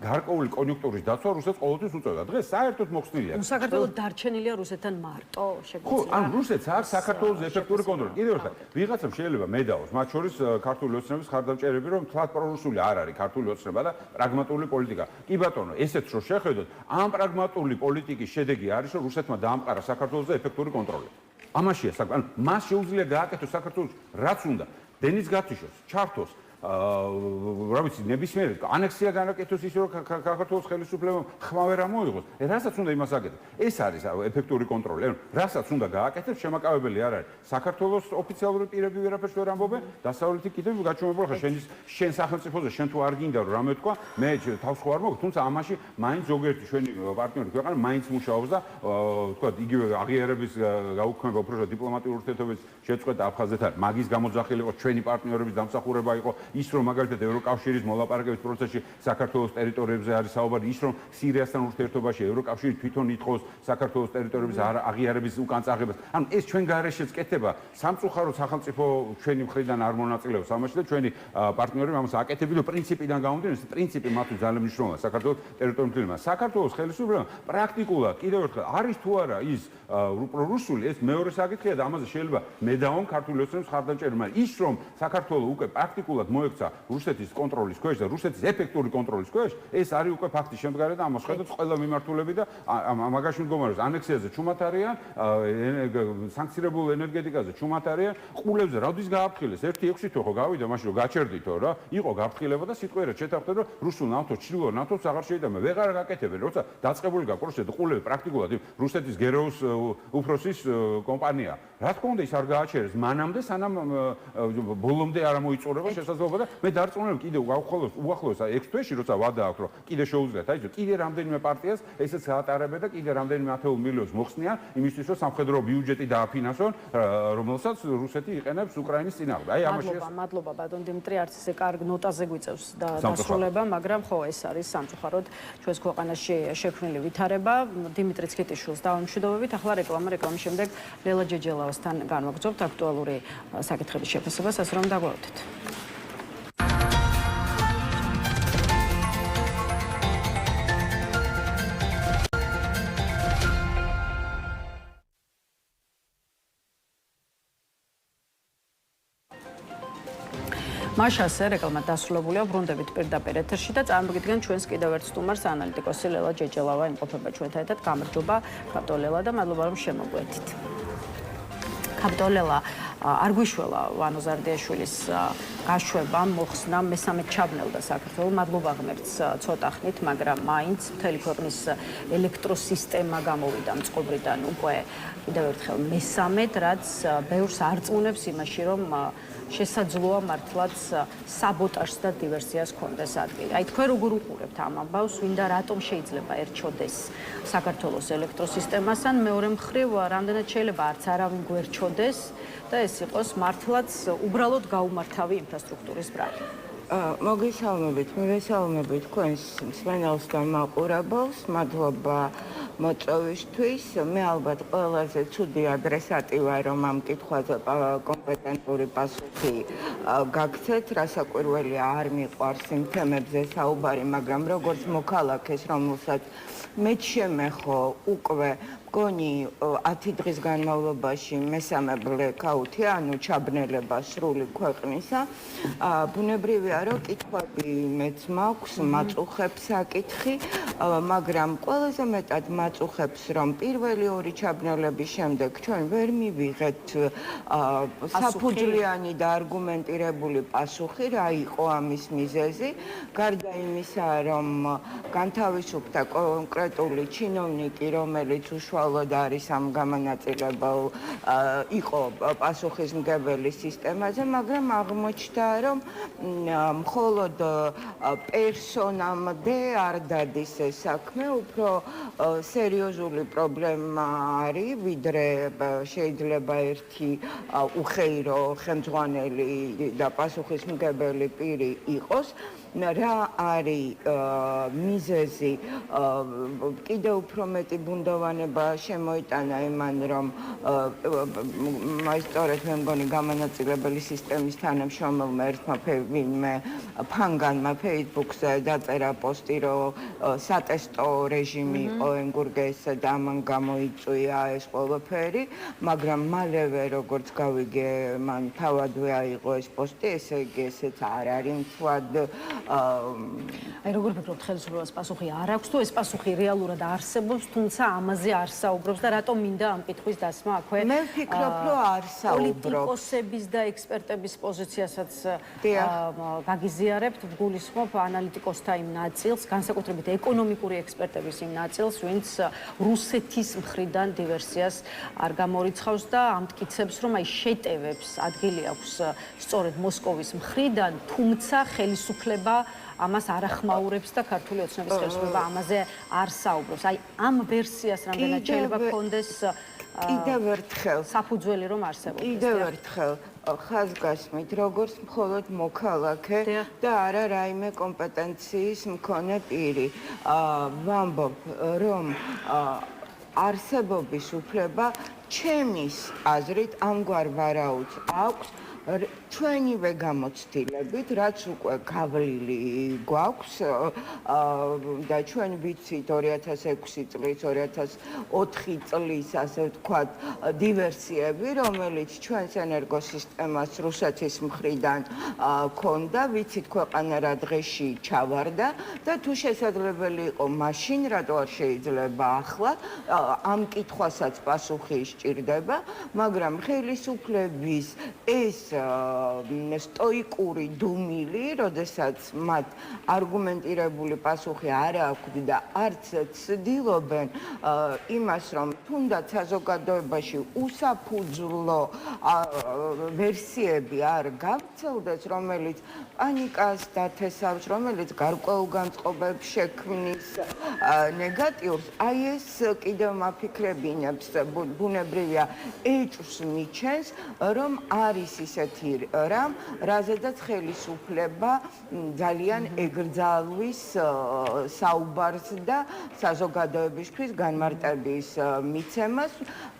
გარკვეული კონjunktურის დაცვა რუსეთს ყოველთვის უწევდა. დღეს საერთოდ მოხსნილია. საქართველოს დარჩენილია რუსეთთან მარტო შეგვიძლია. ანუ რუსეთს აქვს საქართველოს ეფექტური კონტროლი. კიდევ ერთხელ, ვიღაცამ შეიძლება მედაოს, მათ შორის ქართული ოცნების ხარდამჭერები, რომ თვათ პრორუსული არ არის ქართული ოცნება და პრაგმატული პოლიტიკა. კი ბატონო, ესეც რო შეხედოთ, ამ პრაგმატული პოლიტიკის შედეგი არის, რომ რუსეთმა დაამყარა საქართველოს ეფექტური კონტროლი. ამაშია საქმე. ანუ მას შეუძლია გააკეთოს საქართველოს რაც უნდა, დენის გათიშოს, ჩართოს რა ვიცი, ნებისმიერ ანექსია განაკეთოს ისე რომ საქართველოს ხელისუფლებამ ხმა ვერ ამოიღოს. რასაც უნდა იმას აკეთებს. ეს არის ეფექტური კონტროლი. ანუ რასაც უნდა გააკეთებს, შემაკავებელი არ არის. საქართველოს ოფიციალური პირები ვერაფერს ვერ ამბობენ, დასავლეთი კიდევ გაჩვენებულა ხა შენ სახელმწიფოზე შენ თუ არ გინდა რომ რამე თქვა, მე თავს ხო არ მოგ, თუმცა ამაში მაინც ზოგიერთი ჩვენი პარტნიორი ქვეყანა მაინც მუშაობს და თქვა იგივე აღიარების გაუქმება უბრალოდ დიპლომატიური ურთიერთობების შეწყვეტა აფხაზეთთან. მაგის გამოძახილი იყო ჩვენი პარტნიორების დამსახურება იყო ის რომ მაგალითად ევროკავშირის მოლაპარაკების პროცესში საქართველოს ტერიტორიებზე არის საუბარი, ის რომ სირიასთან ურთიერთობაში ევროკავშირი თვითონ ითხოვს საქართველოს ტერიტორიების აღიარების უკან წაღებას. ანუ ეს ჩვენ გარეშეც კეთდება, სამწუხაროდ სახელმწიფო ჩვენი მხრიდან არ მონაწილეობს ამაში და ჩვენი პარტნიორები ამას აკეთებენ, პრინციპიდან გამომდინარე, ეს პრინციპი მათთვის ძალიან მნიშვნელოვანია საქართველოს ტერიტორიულმა. საქართველოს ხელისუფლებამ პრაქტიკულად კიდევ ერთხელ არის თუ არა ის რუსული, ეს მეორე საკითხია და ამაზე შეიძლება მე დავამ ქართული ოცნების ხარდაჭერა, მაგრამ ის რომ საქართველოს უკვე პრაქტიკულად მოექცა რუსეთის კონტროლის ქვეშ და რუსეთის ეფექტური კონტროლის ქვეშ, ეს არის უკვე ფაქტი შემდგარი და ამას ხედავთ ყველა მიმართულები და მაგაში მდგომარეობს ანექსიაზე ჩუმად არიან, სანქცირებულ ენერგეტიკაზე ჩუმად არიან, ყულებზე როდის გააფრთხილეს 1-6 თვე ხო გავიდა მაშინ რომ გაჩერდითო რა, იყო გაფრთხილება და სიტყვიერად შეთანხმდნენ რომ რუსულ ნავთობს ჩრდილო ნავთობს აღარ შეიძლება ვეღარ გაკეთებენ, როცა დაწყებული გაყურეთ ყულები პრაქტიკულად რუსეთის გეროუს უფროსის კომპანია. რა თქმა უნდა ის არ გააჩერეს მანამდე სანამ ბოლომდე არ მოიწურება შესაძლებლობა და მე დარწმუნებული კიდე უახლოეს 6 თვეში როცა ვადა აქვს რომ კიდე შეუძლიათ აი კიდე რამდენიმე პარტიას ესეც გაატარებენ და კიდე რამდენიმე 10 მილიონს მოხსნიან იმისთვის რომ სამხედრო ბიუჯეტი დააფინანსონ რომელსაც რუსეთი იყენებს უკრაინის წინააღმდეგ. აი ამაში მადლობა ბატონ დიმიტრი არც ისე კარგ ნოტაზე გვიწევს დასრულება, მაგრამ ხო ეს არის სამწუხაროდ ჩვენს ქვეყანაში შექმნილი ვითარება. დიმიტრი ცქიტიშვილს დავამშვიდობებით. ახლა რეკლამის შემდეგ ლელა ჯეჯელავასთან განვაგრძობთ აქტუალური საკითხების შეფასებას, ასე რომ დაგვაოდეთ. მაშასე რეკლამა დასრულებულია, ბრუნდებით პირდაპირ ეთერში და წარმოგიდგენ ჩვენს კიდევ ერთ სტუმარს ანალიტიკოსი ლელა ჯეჯელავა იმყოფება ჩვენთან ერთად. გამარჯობა ქაბტო ლელა და მადლობა რომ შემოგვერთით. ქაბტო ლელა, არ გვიშველა ვანო ზარდიაშვილის გაშვებამ მოხსნა მესამე ჩაბნელდა საქართველოს. მადლობა ღმერთს ცოტა ხნით, მაგრამ მაინც მთელი ქვეყნის ელექტროსისტემა გამოვიდა მწყობრიდან უკვე კიდევ ერთხელ მესამედ, რაც ბევრს არწმუნებს იმაში, რომ შესაძლოა მართლაც საბოტაჟს და დივერსიას ჰქონდეს ადგილი. აი თქვენ როგორ უყურებთ ამ ამბავს, ვინდა რატომ შეიძლება ერჩოდეს საქართველოს ელექტროსისტემას, ან მეორე მხრივ რამდენად შეიძლება არც არავინ გვერჩოდეს და ეს იყოს მართლაც უბრალოდ გაუმართავი ინფრასტრუქტურის ბრალი. მოგესალმებით, მივესალმებით თქვენს მსმენელს და მაყურებელს, მადლობა მოწვევისთვის. მე ალბათ ყველაზე ცუდი ადრესატი ვარ, რომ ამ კითხვაზე კომპეტენტური პასუხი გაგცეთ. რასაკვირველია, არ მიყვარს იმ თემებზე საუბარი, მაგრამ როგორც მოქალაქეს, რომელსაც მეც შემეხო უკვე მგონი 10 დღის განმავლობაში მესამე ბლეკაუთი, ანუ ჩაბნელება სრული ქვეყნისა. ბუნებრივია, რომ კითხვები მეც მაქვს, მაწუხებს საკითხი, მაგრამ ყველაზე მეტად მაწუხებს, რომ პირველი ორი ჩაბნელების შემდეგ ჩვენ ვერ მივიღეთ საფუძვლიანი და არგუმენტირებული პასუხი, რა იყო ამის მიზეზი, გარდა იმისა, რომ განთავისუფლდა კონკრეტული ჩინოვნიკი, რომელიც უშუალოდ არის ამ გამონაწილებელ იყო პასუხისმგებელი სისტემაზე, მაგრამ აღმოჩნდა, რომ მხოლოდ პერსონამდე არ დადის ეს საქმე, უფრო სერიოზული პრობლემა არის, ვიდრე შეიძლება ერთი უხეირო ხელმძღვანელი და პასუხისმგებელი პირი იყოს. რა არის მიზეზი, კიდევ უფრო მეტი ბუნდოვანება შემოიტანა იმან, რომ სწორედ მე მგონი გამონაწილებელი სისტემის თანამშრომელმა ერთმა ვინმე ფანგანმა Facebook-ზე დაწერა პოსტი, რომ სატესტო რეჟიმი იყო ენგურგესა და ამან გამოიწვია ეს ყველაფერი, მაგრამ მალევე როგორც გავიგე, მან თავადვე აიღო ეს პოსტი, ესე იგი ესეც არ არის მთლად აი როგორ ფიქრობთ, ხელისუფლებას პასუხი არ აქვს თუ ეს პასუხი რეალურად არსებობს, თუმცა ამაზე არ საუბრობს და რატომ მინდა ამ კითხვის დასმა აქვე? მე ვფიქრობ, რომ არ საუბრობ. პოლიტიკოსების და ექსპერტების პოზიციასაც გაგიზიარებთ, გულისხმობ ანალიტიკოსთა იმ ნაწილს, განსაკუთრებით ეკონომიკური ექსპერტების იმ ნაწილს, ვინც რუსეთის მხრიდან დივერსიას არ გამორიცხავს და ამტკიცებს, რომ აი შეტევებს ადგილი აქვს სწორედ მოსკოვის მხრიდან, თუმცა ხელისუფლება ამას არ ახმაურებს და ქართული ოცნების ხელისუფლება ამაზე არ საუბრობს. აი ამ ვერსიას რამდენად შეიძლება გქონდეს კიდევ ერთხელ საფუძველი რომ არსებობს. კიდევ ერთხელ ხაზგასმით, როგორც მხოლოდ მოქალაქე და არა რაიმე კომპეტენციის მქონე პირი. ვამბობ, რომ არსებობის უფლება ჩემის აზრით ამგვარ ვარაუდს აქვს ჩვენივე გამოცდილებით, რაც უკვე გავლილი გვაქვს და ჩვენ ვიცით 2006 წლის, 2004 წლის, ასე ვთქვათ, დივერსიები, რომელიც ჩვენს ენერგოსისტემას რუსეთის მხრიდან ქონდა, ვიცით ქვეყანა რა დღეში ჩავარდა და თუ შესაძლებელი იყო მაშინ, რატო არ შეიძლება ახლა, ამ კითხვასაც პასუხი სჭირდება, მაგრამ ხელისუფლების ეს სტოიკური დუმილი, როდესაც მათ არგუმენტირებული პასუხი არ აქვთ და არც ცდილობენ იმას, რომ თუნდაც საზოგადოებაში უსაფუძვლო ვერსიები არ გავრცელდეს, რომელიც პანიკას დათესავს, რომელიც გარკვეულ განწყობებს შექმნის ნეგატიურს, აი ეს კიდევ მაფიქრებინებს, ბუნებრივია ეჭვს მიჩენს, რომ არის ისეთი რამ, რაზედაც ხელისუფლება ძალიან ეგრძალვის საუბარს და საზოგადოებისთვის განმარტების მიცემას.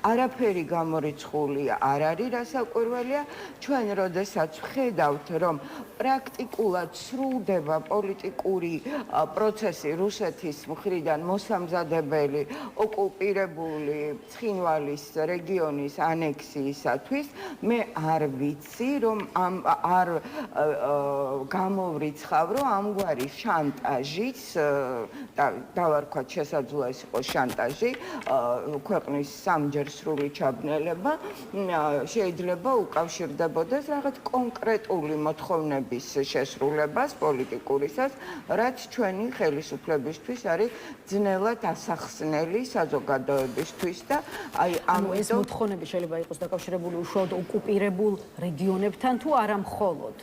არაფერი გამორიცხული არ არის, რასაკვირველია. ჩვენ როდესაც ვხედავთ, რომ პრაქტიკულად სრულდება პოლიტიკური პროცესი რუსეთის მხრიდან მოსამზადებელი ოკუპირებული ცხინვალის რეგიონის ანექსიისათვის, მე არ ვიცი, რომ არ გამოვრიცხავ, რომ ამგვარი შანტაჟის და დავარქვათ შესაძლოა ეს იყოს შანტაჟი, ქვეყნის სამჯერ სრული ჩაბნელება შეიძლება უკავშირდებოდეს რაღაც კონკრეტული მოთხოვნების შესრულებას პოლიტიკურისას, რაც ჩვენი ხელისუფლებისთვის არის ძნელად ასახსნელი საზოგადოებისთვის და აი ეს მოთხოვნები შეიძლება იყოს დაკავშირებული უშუალოდ ოკუპირებულ რეგიონებთან თუ არა მხოლოდ?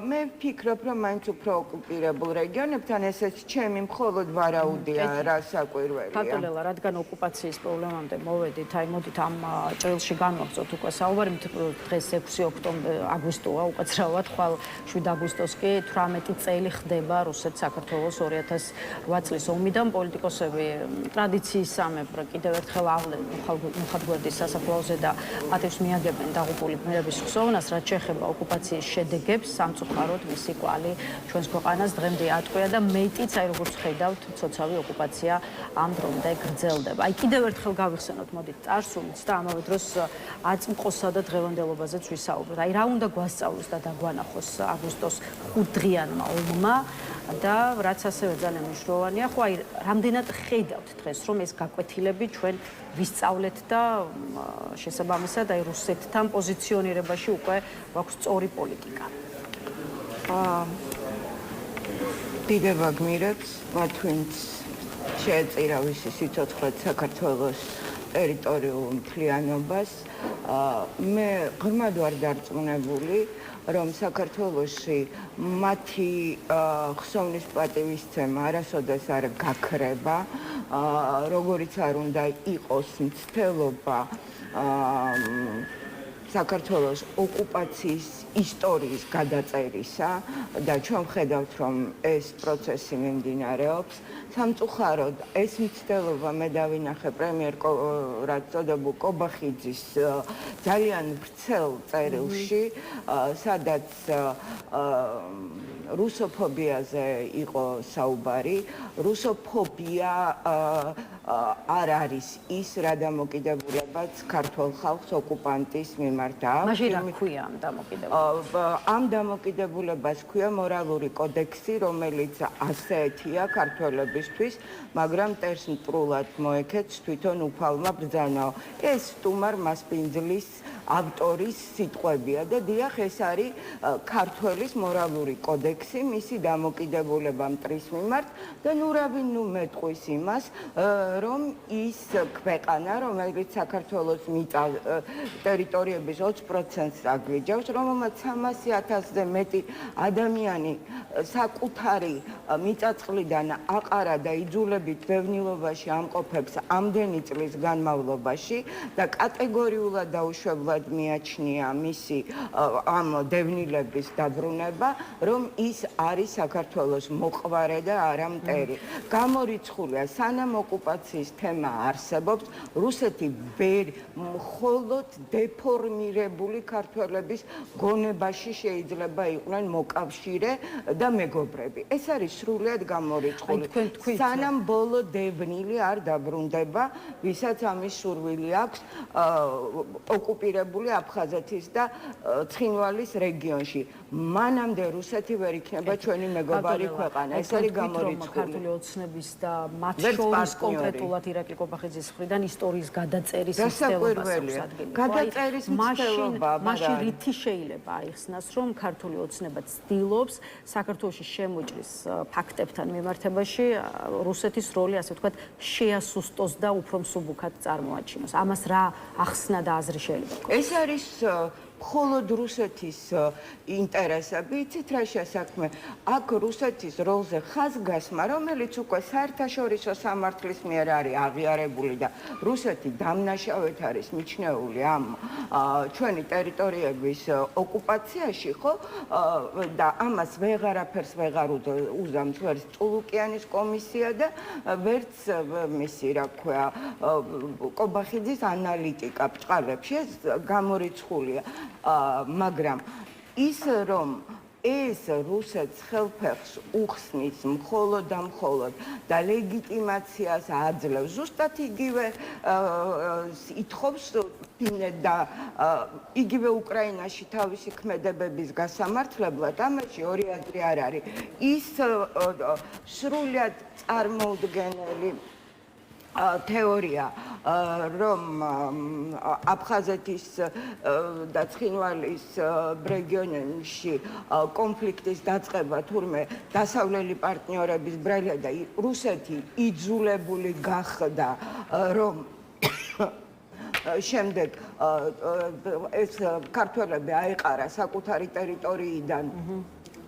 მე ვფიქრობ, რომ მაინც უფრო ოკუპირებულ რეგიონებთან ესეც ჩემი მხოლოდ ვარაუდია, რასაკვირველია. ბატონელა, რადგან ოკუპაციის პრობლემამდე მოვედით, აი მოდით ამ ჭრილში განვაგრძოთ უკვე საუბარი, დღეს 6 აგვისტოა, უკაცრავად, ხვალ 7 აგვისტოს კი 18 წელი ხდება რუსეთ-საქართველოს 2008 წლის ომიდან. პოლიტიკოსები ტრადიციისამებრ კიდევ ერთხელ ავლენ მუხათგვერდის სასაფლაოზე და პატივს მიაგებენ დაღუპული გმირების ხსოვნას, რაც შეეხება ოკუპაციის შედეგებს, სამწუხაროდ მისი კვალი ჩვენს ქვეყანას დღემდე ატყვია და მეტიც, აი როგორც ხედავთ, ცოცავი ოკუპაცია ამ დრომდე გრძელდება. აი კიდევ ერთხელ გავიხსენოთ, მოდით წარსულიც და ამავე დროს აწმყოსა და დღევანდელობაზეც ვისაუბროთ. აი რა უნდა გვასწავლოს და დაგვანახოს აგვისტოს 5 დღიანმა ომმა და რაც ასევე ძალიან მნიშვნელოვანია, ხო აი რამდენად ხედავთ დღეს, რომ ეს გაკვეთილები ჩვენ ვისწავლეთ და შესაბამისად აი რუსეთთან პოზიციონირებაში უკვე გვაქვს სწორი პოლიტიკა. დიდება გმირებს, მათ ვინც შეეწირა ვისი სიცოცხლე საქართველოს ტერიტორიულ მთლიანობას. მე ღრმად ვარ დარწმუნებული, რომ საქართველოში მათი ხსოვნის პატივისცემა არასოდეს არ გაქრება, როგორიც არ უნდა იყოს მცდელობა საქართველოს ოკუპაციის ისტორიის გადაწერისა და ჩვენ ვხედავთ, რომ ეს პროცესი მიმდინარეობს. სამწუხაროდ, ეს მცდელობა მე დავინახე პრემიერ რაც წოდებულ კობახიძის ძალიან ვრცელ წერილში, სადაც რუსოფობიაზე იყო საუბარი. რუსოფობია არ არის ის რა დამოკიდებულებაც ქართულ ხალხს ოკუპანტის მიმართ აქვს. მაშინ რა ქვია ამ დამოკიდებულებას? ამ დამოკიდებულებას ქვია მორალური კოდექსი, რომელიც ასეთია ქართველებისთვის, მაგრამ ტერს მტრულად მოექეთს თვითონ უფალმა ბრძანაო. ეს სტუმარ მასპინძლის ავტორის სიტყვებია და დიახ, ეს არის ქართველის მორალური კოდექსი, მისი დამოკიდებულება მტრის მიმართ და ნუ მეტყვის იმას, რომ ის ქვეყანა, რომელიც საქართველოს მიწა ტერიტორიების 20%-ს აგვიჯავს, რომელმაც 300,000-ზე მეტი ადამიანი საკუთარი მიწაწყლიდან აყარა და იძულებით ბევნილობაში ამყოფებს ამდენი წლის განმავლობაში და კატეგორიულად დაუშვებლად მიაჩნია მისი ამ დევნილების დაბრუნება, რომ ის არის საქართველოს მოყვარე და არა მტერი. გამორიცხულია, სანამ ოკუპაციის თემა არსებობს, რუსეთი მხოლოდ დეფორმირებული ქართველების გონებაში შეიძლება იყვნენ მოკავშირე და მეგობრები. ეს არის სრულიად გამორიცხული. სანამ ბოლო დევნილი არ დაბრუნდება, ვისაც ამის სურვილი აქვს ოკუპირებული აფხაზეთის და ცხინვალის რეგიონში. მანამდე რუსეთი ვერ იქნება ჩვენი მეგობარი ქვეყანა. ეს არის გამორიცხული. ქართული ოცნების და მათ შორის კონკრეტულად ირაკლი კობახიძის მხრიდან ისტორიის გადაწერის მცდელობას აქვს ადგილი. გადაწერის მცდელობა, მაშინ რითი შეიძლება აიხსნას, რომ ქართული ოცნება ცდილობს საქართველოში შემოჭრის ფაქტებთან მიმართებაში რუსეთის როლი, ასე ვთქვათ, შეასუსტოს და უფრო მსუბუქად წარმოაჩინოს. ამას რა ახსნა და აზრი შეიძლება გქონდეს? ეს არის მხოლოდ რუსეთის ინტერესები, იცით რა შესაქმე? აქ რუსეთის როლზე ხაზგასმა, რომელიც უკვე საერთაშორისო სამართლის მიერ არის აღიარებული და რუსეთი დამნაშავედ არის მიჩნეული ამ ჩვენი ტერიტორიების ოკუპაციაში, ხო? და ამას ვეღარაფერს ვეღარ უზამს ვერც წულუკიანის კომისია და ვერც მისი, რა ქვია, კობახიძის ანალიტიკა ბჭყალებში. ეს გამორიცხულია. მაგრამ ის რომ ეს რუსეთს ხელფეხს უხსნის მხოლოდ და მხოლოდ და ლეგიტიმაციას აძლევს, ზუსტად იგივე ითხოვს და იგივე უკრაინაში თავისი ქმედებების გასამართლებლად, ამაში ორი აზრი არ არის. ის სრულიად წარმოუდგენელი თეორია, რომ აფხაზეთის და ცხინვალის რეგიონში კონფლიქტის დაწყება თურმე დასავლელი პარტნიორების ბრალია და რუსეთი იძულებული გახდა, რომ შემდეგ ეს ქართველები აეყარა საკუთარი ტერიტორიიდან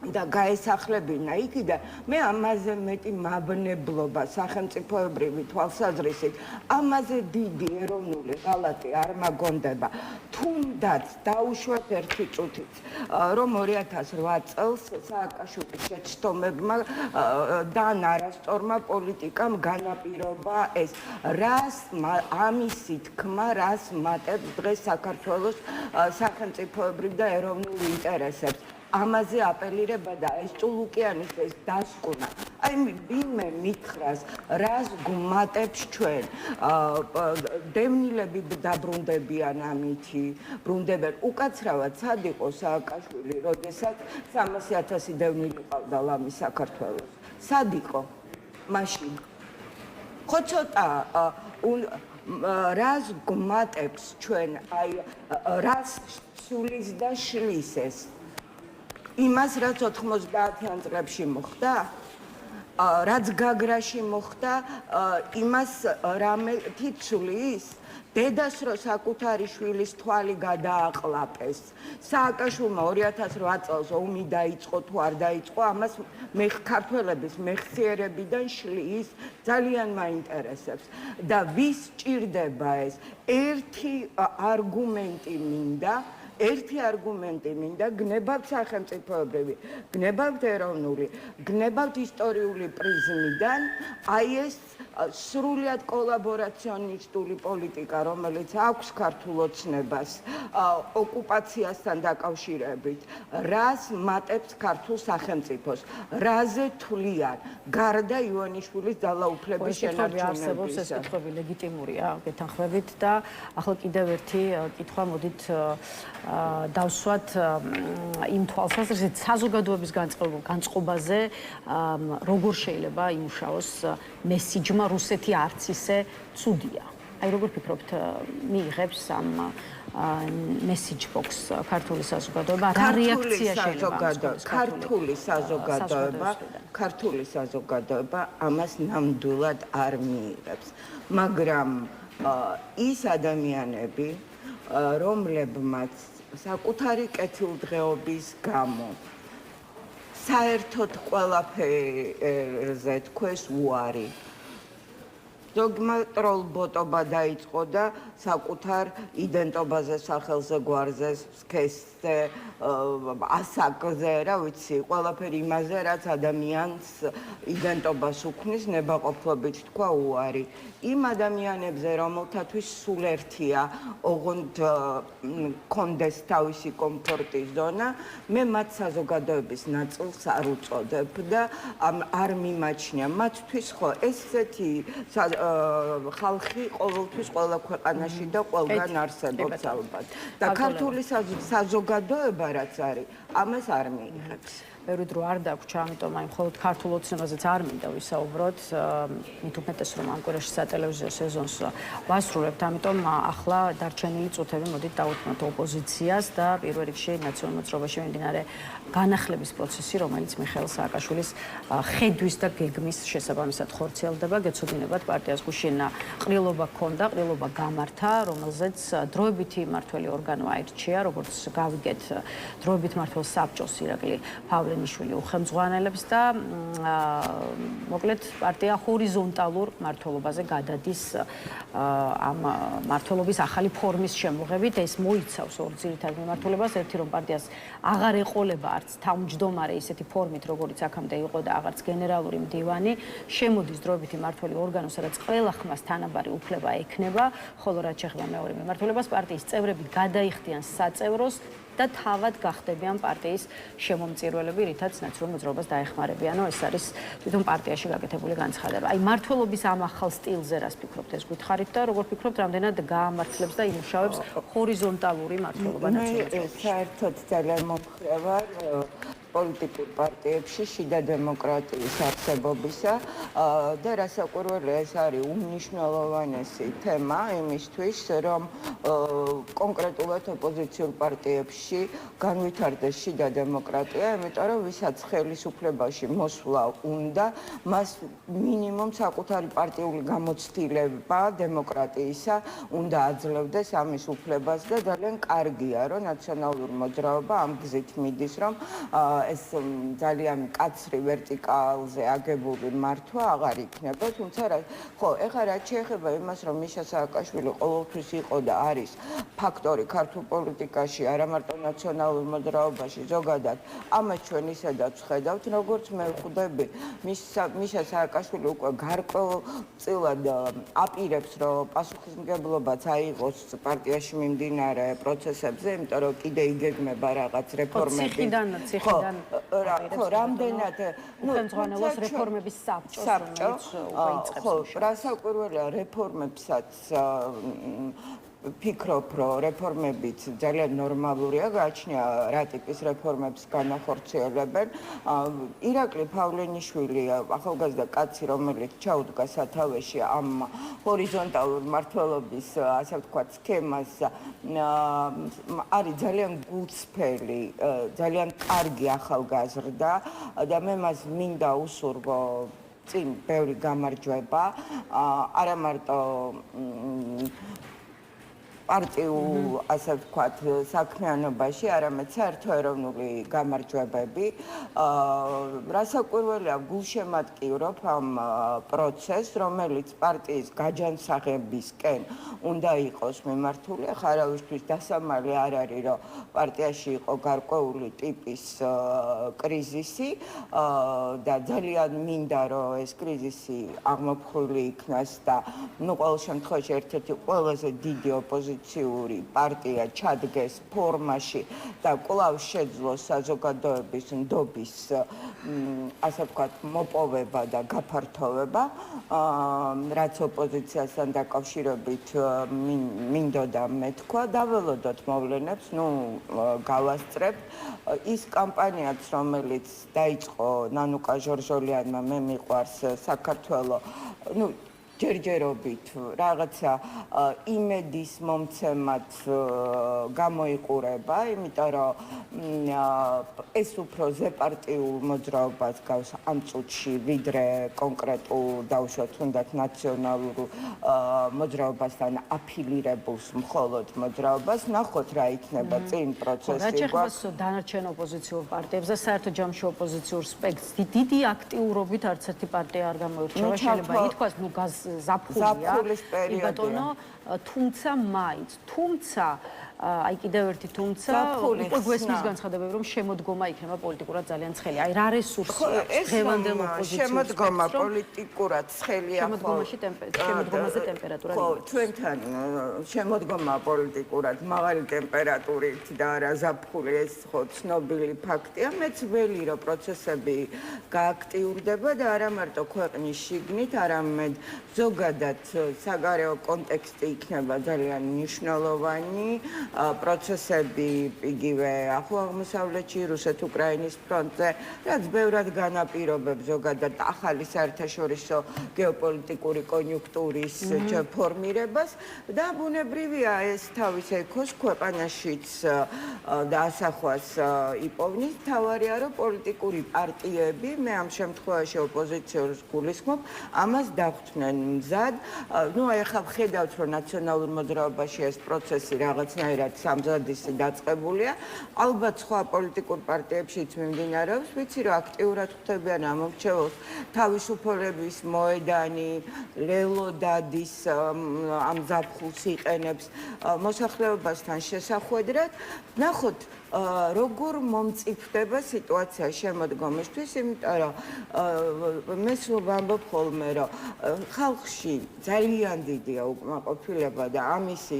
და გაესახლებინა იქიდან, მე ამაზე მეტი მავნებლობა სახელმწიფოებრივი თვალსაზრისით, ამაზე დიდი ეროვნული ღალატი არ მაგონდება. თუნდაც დაუშვათ ერთი წუთით, რომ 2008 წელს სააკაშვილის შეცდომებმა და არასწორმა პოლიტიკამ განაპირობა ეს. რას ამისი თქმა, რას მატებს დღეს საქართველოს სახელმწიფოებრივ და ეროვნულ ინტერესებს. ამაზე აპელირება და ეს წულუკიანის ეს დასკვნა. აი ვინმე მითხრას, რას გვმატებს ჩვენ? დევნილები დაბრუნდებიან ამითი, ბრუნდებიან. უკაცრავად სად იყო სააკაშვილი, როდესაც 300,000 დევნილი ყავდა ლამის საქართველოს? სად იყო? მაშინ. ხო ცოტა რას გვმატებს ჩვენ, აი რას სულის და შლის ეს? იმას, რაც 90-იან წლებში მოხდა, რაც გაგრაში მოხდა, იმას რამე თიცulis, დედას რო საკუთარი შვილის თვალი გადააყლაპეს. სააკაშვილმა 2008 წელს ომი დაიწყო თუ არ დაიწყო, ამას ქართველების მეხსიერებიდან შლის ძალიან მაინტერესებს. და ვის ჭირდება ეს? ერთი არგუმენტი მინდა, გნებავთ სახელმწიფოებრივი, გნებავთ ეროვნული, გნებავთ ისტორიული პრიზმიდან, აი ეს სრულად კოლაბორაციონისტული პოლიტიკა, რომელიც აქვს ქართულ ოცნებას ოკუპაციასთან დაკავშირებით, რას მატებს ქართულ სახელმწიფოს, რაზე თვლიან, გარდა ივანიშვილის ძალაუფლების შენარჩუნებისა. ეს კითხვები ლეგიტიმურია გეთანხმებით და ახლა კიდევ ერთი კითხვა მოდით დავსვათ იმ თვალსაზრისით საზოგადოების განწყობაზე როგორ შეიძლება იმუშაოს მესიჯმა რუსეთი არც ისე ცუდია. აი როგორ ფიქრობთ მიიღებს ამ message box ქართული საზოგადოება რა რეაქცია შეიძლება ქართული საზოგადოება ამას ნამდვილად არ მიიღებს მაგრამ ის ადამიანები რომლებმაც საკუთარი კეთილდღეობის გამო საერთოდ ყველაფერზე თქვეს უარი ზოგმა ტროლბოტობა დაიწყო და საკუთარ იდენტობაზე, სახელზე, გვარზე, სქესზე, ასაკზე, რა ვიცი, ყველაფერი იმაზე, რაც ადამიანს იდენტობას უქმნის, ნებაყოფლობით თქვა უარი. იმ ადამიანებზე, რომელთათვის სულ ერთია, ოღონდ კონდეს თავისი კომფორტის ზონა, მე მათ საზოგადოების ნაწილს არ უწოდებ და არ მიმაჩნია. მათთვის ხო ესეთი ხალხი ყოველთვის ყველა ქვეყანაში და ყველგან არსებობს ალბათ. და ქართული საზოგადოება რაც არის, ამას არ მიიღებს. ბევრი დრო არ დაგვრჩა, ამიტომ აი მხოლოდ ქართულ ოცნებაზეც არ მინდა ვისაუბროთ. მით უმეტეს რომ ამ კვირაში სატელევიზიო სეზონს ვასრულებთ, ამიტომ ახლა დარჩენილი წუთები მოდით დავუთმოთ ოპოზიციას და პირველ რიგში ნაციონალურ მოძრაობაში მიმდინარე განახლების პროცესი, რომელიც მიხეილ სააკაშვილის ხედვის და გეგმის შესაბამისად ხორციელდება. გეცოდინებათ პარტიას გუშინ ყრილობა ჰქონდა, ყრილობა გამართა, რომელზეც დროებითი მმართველი ორგანო აირჩია, როგორც გავიგეთ, დროებით მმართველ საბჭოს ირაკლი პავლენიშვილი უხელმძღვანელებს და მოკლედ პარტია ჰორიზონტალურ მმართველობაზე გადადის ამ მმართველობის ახალი ფორმის შემოღებით. ეს მოიცავს ორ ძირითად მმართველობას, ერთი რომ პარტიას აღარ ეყოლება არც თავმჯდომარე ისეთი ფორმით, როგორიც აქამდე იყო და აღარც გენერალური მდივანი, შემოდის დროებითი მმართველი ორგანო, სადაც ყველა ხმას თანაბარი უფლება ექნება, ხოლო რაც შეეხება მეორე მმართველობას, პარტიის წევრები გადაიხდიან საწევროს და თავად გახდებიან პარტიის შემომწირველები, რითაც ნაციონალურ მოძრაობას დაეხმარებიანო. ეს არის თვითონ პარტიაში გაკეთებული განცხადება. აი მმართველობის ამ ახალ სტილზე რას ფიქრობთ, ეს გითხარით და როგორ ფიქრობთ, რამდენად გაამართლებს და იმუშავებს ჰორიზონტალური მმართველობა ნაციონალურ საერთოდ ძალიან მომხრე ვარ პოლიტიკურ პარტიებში შიდა დემოკრატიის არსებობისა და რასაკვირველია ეს არის უმნიშვნელოვანესი თემა იმისთვის რომ კონკრეტულად ოპოზიციურ პარტიებში განვითარდეს შიდა დემოკრატია, იმიტომ რომ ვისაც ხელისუფლებაში მოსვლა უნდა, მას მინიმუმ საკუთარი პარტიული გამოცდილება დემოკრატიისა უნდა აძლევდეს ამის უფლებას და ძალიან კარგია, რომ ნაციონალური მოძრაობა ამ გზით მიდის, რომ ეს ძალიან კაცრი ვერტიკალზე აგებული მართვა აღარ იქნება, თუმცა ხო, ეხლა რაც შეეხება იმას, რომ მიშა სააკაშვილი ყოველთვის იყო და არის ფაქტორი ქართულ პოლიტიკაში, არა მარტო ნაციონალურ მოძრაობაში, ზოგადად, ამას ჩვენ ისედაც ვხედავთ, როგორც მე ვხვდები, მიშა სააკაშვილი უკვე გარკვეულწილად აპირებს, რომ პასუხისმგებლობაც აიღოს პარტიაში მიმდინარე პროცესებზე, იმიტომ რომ კიდე იგეგმება რაღაც რეფორმები. ხო, რამდენად ხელმძღვანელობს რეფორმების საბჭოს, რომელიც უკვე იწყებს. ხო, რასაკვირველია რეფორმებსაც ფიქრობ, რომ რეფორმებიც ძალიან ნორმალურია, გააჩნია რა ტიპის რეფორმებს განახორციელებენ. ირაკლი პავლენიშვილი, ახალგაზრდა კაცი, რომელიც ჩაუდგა სათავეში ამ ჰორიზონტალურ მმართველობის, ასე ვთქვათ, სქემას, არის ძალიან გულწრფელი, ძალიან კარგი ახალგაზრდა და მე მას მინდა უსურვო წინ ბევრი გამარჯვება, არა მარტო პარტიულ, ასე ვთქვათ, საქმიანობაში, არამედ საერთო ეროვნული გამარჯვებები. რასაკვირველია, გულშემატკივრობ ამ პროცესს, რომელიც პარტიის გაჯანსაღებისკენ უნდა იყოს მიმართული. ახლა არავისთვის დასამალი არ არის, რომ პარტიაში იყო გარკვეული ტიპის კრიზისი და ძალიან მინდა, რომ ეს კრიზისი აღმოფხვრილი იქნას და ყოველ შემთხვევაში ერთ-ერთი ყველაზე დიდი ოპოზიციური პარტია ჩადგეს ფორმაში და კვლავ შეძლოს საზოგადოების ნდობის, ასე ვთქვათ, მოპოვება და გაფართოვება, რაც ოპოზიციასთან დაკავშირებით მინდოდა მეთქვა, დაველოდოთ მოვლენებს, გავასწრებთ. ის კამპანიაც, რომელიც დაიწყო ნანუკა ჟორჟოლიანმა, მე მიყვარს საქართველო, ჯერჯერობით რაღაცა იმედის მომცემად გამოიყურება, იმიტომ რომ ეს უფრო ზეპარტიულ მოძრაობას გავს ამ წუთში, ვიდრე კონკრეტულ დაუშვათ თუნდაც ნაციონალურ მოძრაობასთან აფილირებულს მხოლოდ მოძრაობას. ნახოთ რა იქნება წინ პროცესი. რაც ეხება დანარჩენ ოპოზიციურ პარტიებს და საერთო ჯამში ოპოზიციურ სპექტრს, დიდი აქტიურობით არც ერთი პარტია არ გამოირჩევა. შეიძლება ითქვას, ზაფხულის პერიოდია. თუმცა მაინც, აი კიდევ ერთი თუმცა, უკვე გვესმის განცხადებები, რომ შემოდგომა იქნება პოლიტიკურად ძალიან ცხელი. აი რა რესურსი აქვს დღევანდელ ოპოზიციურ შემოდგომა პოლიტიკურად ცხელია შემოდგომაზე ტემპერატურა. ხო, ჩვენთან შემოდგომა პოლიტიკურად მაღალი ტემპერატურით და არა ზაფხული, ეს ხო ცნობილი ფაქტია. მეც ველი, რომ პროცესები გააქტიურდება და არა მარტო ქვეყნის შიგნით, არამედ ზოგადად საგარეო კონტექსტი იქნება ძალიან მნიშვნელოვანი. პროცესები იგივე ახლო აღმოსავლეთში, რუსეთ-უკრაინის ფრონტზე, რაც ბევრად განაპირობებს ზოგადად ახალი საერთაშორისო გეოპოლიტიკური კონიუნქტურის ფორმირებას და ბუნებრივია ეს თავის ექოს ქვეყანაშიც და ასახვას იპოვნის. თავარია, რომ პოლიტიკური პარტიები, მე ამ შემთხვევაში ოპოზიციურს გულისხმობ, ამას დახვდნენ მზად. აი ახლა ვხედავთ, რომ ნაციონალურ მოძრაობაში ეს პროცესი რაღაცნაირად სამზადისი დაწყებულია. ალბათ სხვა პოლიტიკურ პარტიებშიც მიმდინარეობს, ვიცი რომ აქტიურად ხვდებიან ამორჩეულს თავისუფლების მოედანი, ლელოდადის ამ ზაფხულს იყენებს მოსახლეობასთან შესახვედრად. ნახოთ როგორ მომწიფდება სიტუაცია შემოდგომისთვის, იმიტომ რომ მე სულ ვამბობ ხოლმე, რომ ხალხში ძალიან დიდია უკმაყოფილება და ამისი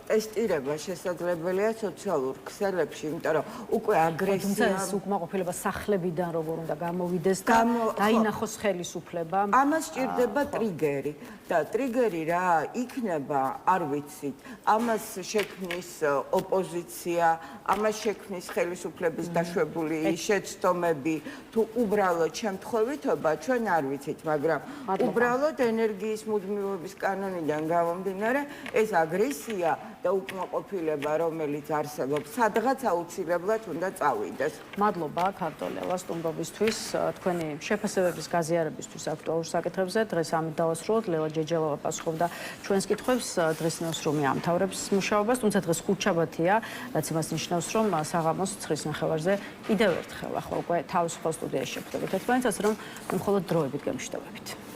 ტესტირება შესაძლებელია სოციალურ ქსელებში, იმიტომ რომ უკვე აგრესია. თუმცა ეს უკმაყოფილება სახლებიდან როგორ უნდა გამოვიდეს და დაინახოს ხელისუფლება. ამას სჭირდება ტრიგერი და ტრიგერი რა იქნება, არ ვიცით. ამას შექმნის ოპოზიცია, ამას შექმნის ხელისუფლების დაშვებული შეცდომები, თუ უბრალოდ შემთხვევითობა, ჩვენ არ ვიცით, მაგრამ უბრალოდ ენერგიის მუდმივობის კანონიდან გამომდინარე, ეს აგრესია და უკმაყოფილება, რომელიც არსებობს, სადღაც აუცილებლად უნდა წავიდეს. მადლობა ქართველელა სტუმრობისთვის, თქვენი შეფასებების გაზიარებისთვის აქტუალურ საკითხებზე. დღეს ამით დავასრულოთ. ლელა ჯეჯელოვა პასუხობდა ჩვენს კითხვებს. დღეს ნიუსრუმი ამთავრებს მუშაობას, თუმცა დღეს ხუთშაბათია, რაც იმას ნიშნავს, რომ საღამოს 9:30-ზე კიდევ ერთხელ ახლა უკვე თავისუფალ სტუდიაში შევხვდებით ერთმანეთს, ასე რომ მხოლოდ დროებით გემშვიდობებით.